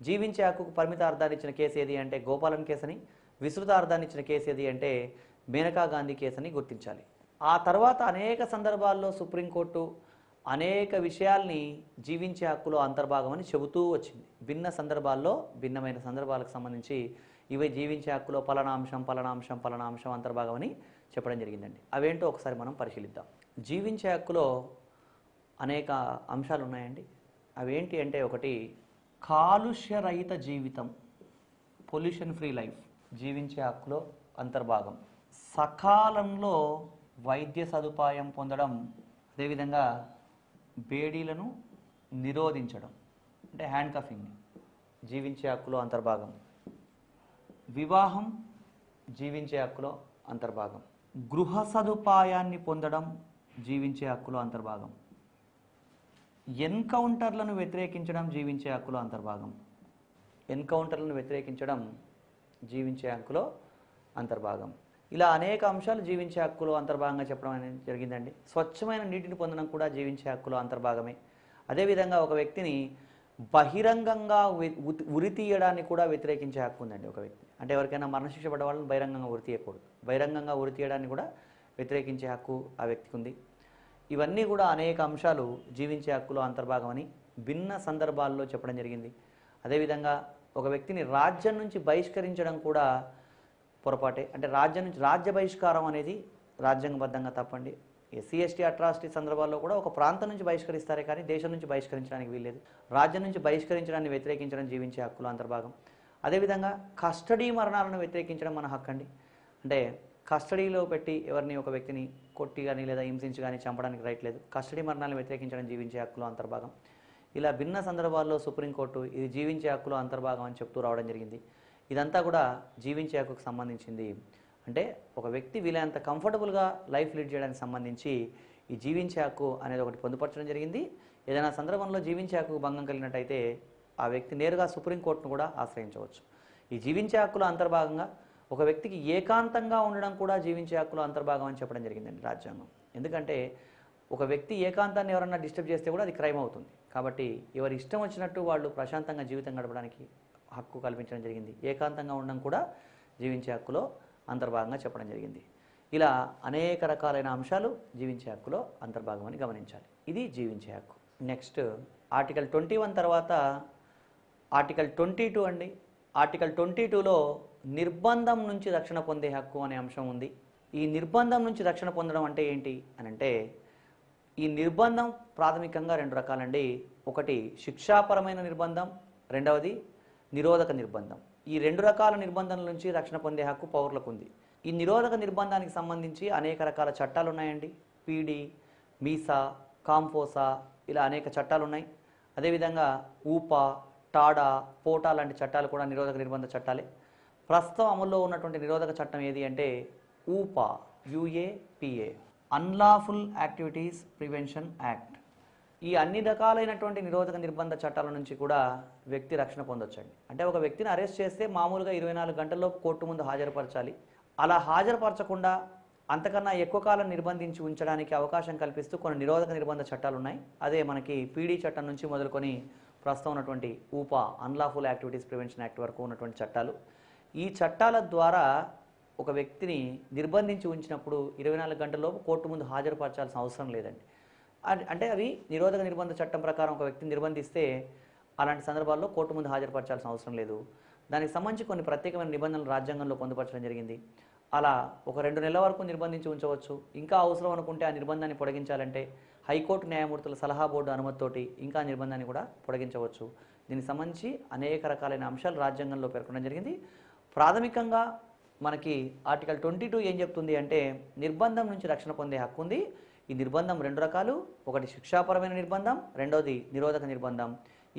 జీవించే హక్కుకు పరిమిత అర్థాన్ని ఇచ్చిన కేసు ఏది అంటే గోపాలన్ కేసు అని, విస్తృత అర్థాన్ని ఇచ్చిన కేసు ఏది అంటే మేనకా గాంధీ కేసు అని గుర్తించాలి. ఆ తర్వాత అనేక సందర్భాల్లో సుప్రీంకోర్టు అనేక విషయాల్ని జీవించే హక్కులో అంతర్భాగం అని చెబుతూ వచ్చింది. భిన్న సందర్భాల్లో భిన్నమైన సందర్భాలకు సంబంధించి ఇవి జీవించే హక్కులో పలానాంశం పలానాంశం పలానాంశం అంతర్భాగం అని చెప్పడం జరిగిందండి. అవేంటో ఒకసారి మనం పరిశీలిద్దాం. జీవించే హక్కులో అనేక అంశాలు ఉన్నాయండి. అవేంటి అంటే ఒకటి కాలుష్య రహిత జీవితం, పొల్యూషన్ ఫ్రీ లైఫ్ జీవించే హక్కులో అంతర్భాగం. సకాలంలో వైద్య సదుపాయం పొందడం, అదేవిధంగా బేడీలను నిరోధించడం అంటే హ్యాండ్ కఫింగ్ జీవించే హక్కులో అంతర్భాగం. వివాహం జీవించే హక్కులో అంతర్భాగం. గృహ సదుపాయాన్ని పొందడం జీవించే హక్కులో అంతర్భాగం. ఎన్కౌంటర్లను వ్యతిరేకించడం జీవించే హక్కులో అంతర్భాగం. ఎన్కౌంటర్లను వ్యతిరేకించడం జీవించే హక్కులో అంతర్భాగం. ఇలా అనేక అంశాలు జీవించే హక్కులో అంతర్భాగంగా చెప్పడం అనేది జరిగిందండి. స్వచ్ఛమైన నీటిని పొందడం కూడా జీవించే హక్కులో అంతర్భాగమే. అదేవిధంగా ఒక వ్యక్తిని బహిరంగంగా ఉరి తీయడాన్ని కూడా వ్యతిరేకించే హక్కు ఉందండి ఒక వ్యక్తి. అంటే ఎవరికైనా మరణశిక్ష పడ్డ వాళ్ళని బహిరంగంగా ఉరి తీయకూడదు. బహిరంగంగా ఉరి తీయడాన్ని కూడా వ్యతిరేకించే హక్కు ఆ వ్యక్తికి ఉంది. ఇవన్నీ కూడా అనేక అంశాలు జీవించే హక్కులో అంతర్భాగం అని భిన్న సందర్భాల్లో చెప్పడం జరిగింది. అదేవిధంగా ఒక వ్యక్తిని రాజ్యం నుంచి బహిష్కరించడం కూడా పొరపాటే. అంటే రాజ్య బహిష్కారం అనేది రాజ్యాంగబద్ధంగా తప్పండి. ఎస్సీ ఎస్టీ అట్రాసిటీ సందర్భాల్లో కూడా ఒక ప్రాంతం నుంచి బహిష్కరిస్తారే కానీ దేశం నుంచి బహిష్కరించడానికి వీల్లేదు. రాజ్యం నుంచి బహిష్కరించడాన్ని వ్యతిరేకించడం జీవించే హక్కులో అంతర్భాగం. అదేవిధంగా కస్టడీ మరణాలను వ్యతిరేకించడం మన హక్కు అండి. అంటే కస్టడీలో పెట్టి ఎవరిని ఒక వ్యక్తిని కొట్టి కానీ లేదా హింసించి కానీ చంపడానికి రైట్ లేదు. కస్టడీ మరణాలను వ్యతిరేకించడం జీవించే హక్కులో అంతర్భాగం. ఇలా భిన్న సందర్భాల్లో సుప్రీంకోర్టు ఇది జీవించే హక్కులో అంతర్భాగం అని చెప్తూ రావడం జరిగింది. ఇదంతా కూడా జీవించే హక్కుకు సంబంధించింది. అంటే ఒక వ్యక్తి వీలైనంత కంఫర్టబుల్గా లైఫ్ లీడ్ చేయడానికి సంబంధించి ఈ జీవించే హక్కు అనేది ఒకటి పొందుపరచడం జరిగింది. ఏదైనా సందర్భంలో జీవించే హక్కు భంగం కలిగినట్టయితే ఆ వ్యక్తి నేరుగా సుప్రీంకోర్టును కూడా ఆశ్రయించవచ్చు. ఈ జీవించే హక్కులో అంతర్భాగంగా ఒక వ్యక్తికి ఏకాంతంగా ఉండడం కూడా జీవించే హక్కులో అంతర్భాగం అని చెప్పడం జరిగిందండి రాజ్యాంగం. ఎందుకంటే ఒక వ్యక్తి ఏకాంతాన్ని ఎవరన్నా డిస్టర్బ్ చేస్తే కూడా అది క్రైమ్ అవుతుంది. కాబట్టి ఎవరి ఇష్టం వచ్చినట్టు వాళ్ళు ప్రశాంతంగా జీవితం గడపడానికి హక్కు కల్పించడం జరిగింది. ఏకాంతంగా ఉండడం కూడా జీవించే హక్కులో అంతర్భాగంగా చెప్పడం జరిగింది. ఇలా అనేక రకాలైన అంశాలు జీవించే హక్కులో అంతర్భాగం అని గమనించాలి. ఇది జీవించే హక్కు. నెక్స్ట్ ఆర్టికల్ 21 తర్వాత ఆర్టికల్ 22 అండి. ఆర్టికల్ 22లో నిర్బంధం నుంచి రక్షణ పొందే హక్కు అనే అంశం ఉంది. ఈ నిర్బంధం నుంచి రక్షణ పొందడం అంటే ఏంటి అని అంటే, ఈ నిర్బంధం ప్రాథమికంగా రెండు రకాలండి. ఒకటి శిక్షాపరమైన నిర్బంధం, రెండవది నిరోధక నిర్బంధం. ఈ రెండు రకాల నిర్బంధాల నుంచి రక్షణ పొందే హక్కు పౌరులకు ఉంది. ఈ నిరోధక నిర్బంధానికి సంబంధించి అనేక రకాల చట్టాలు ఉన్నాయండి. పీడీ, మీసా, కాంఫోసా ఇలా అనేక చట్టాలు ఉన్నాయి. అదేవిధంగా ఊపా, టాడా, పోటా లాంటి చట్టాలు కూడా నిరోధక నిర్బంధ చట్టాలే. ప్రస్తుతం అమల్లో ఉన్నటువంటి నిరోధక చట్టం ఏది అంటే ఊపా, UAPA, unlawful activities prevention act. ఈ అన్ని రకాలైనటువంటి నిరోధక నిర్బంధ చట్టాల నుంచి కూడా వ్యక్తి రక్షణ పొందొచ్చండి. అంటే ఒక వ్యక్తిని అరెస్ట్ చేస్తే మామూలుగా 24 గంటల్లోపు కోర్టు ముందు హాజరుపరచాలి. అలా హాజరుపరచకుండా అంతకన్నా ఎక్కువ కాలం నిర్బంధించి ఉంచడానికి అవకాశం కల్పిస్తూ కొన్ని నిరోధక నిర్బంధ చట్టాలు ఉన్నాయి. అదే మనకి పీడీ చట్టం నుంచి మొదలుకొని ప్రస్తుతం ఉన్నటువంటి ఊపా, అన్లాఫుల్ యాక్టివిటీస్ ప్రివెన్షన్ యాక్ట్ వరకు ఉన్నటువంటి చట్టాలు. ఈ చట్టాల ద్వారా ఒక వ్యక్తిని నిర్బంధించి ఉంచినప్పుడు 24 గంటల్లోపు కోర్టు ముందు హాజరుపరచాల్సిన అవసరం లేదండి. అంటే అవి నిరోధక నిర్బంధ చట్టం ప్రకారం ఒక వ్యక్తిని నిర్బంధిస్తే అలాంటి సందర్భాల్లో కోర్టు ముందు హాజరుపరచాల్సిన అవసరం లేదు. దానికి సంబంధించి కొన్ని ప్రత్యేకమైన నిబంధనలు రాజ్యాంగంలో పొందుపరచడం జరిగింది. అలా ఒక 2 నెలల వరకు నిర్బంధించి ఉంచవచ్చు. ఇంకా అవసరం అనుకుంటే ఆ నిర్బంధాన్ని పొడిగించాలంటే హైకోర్టు న్యాయమూర్తుల సలహా బోర్డు అనుమతితోటి ఇంకా నిర్బంధాన్ని కూడా పొడిగించవచ్చు. దీనికి సంబంధించి అనేక రకాలైన అంశాలు రాజ్యాంగంలో పేర్కొనడం జరిగింది. ప్రాథమికంగా మనకి ఆర్టికల్ 22 ఏం చెప్తుంది అంటే నిర్బంధం నుంచి రక్షణ పొందే హక్కు ఉంది. ఈ నిర్బంధం రెండు రకాలు. ఒకటి శిక్షాపరమైన నిర్బంధం, రెండోది నిరోధక నిర్బంధం.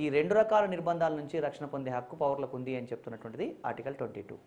ఈ రెండు రకాల నిర్బంధాల నుంచి రక్షణ పొందే హక్కు పౌరులకు ఉంది అని చెప్తున్నటువంటిది ఆర్టికల్ 22.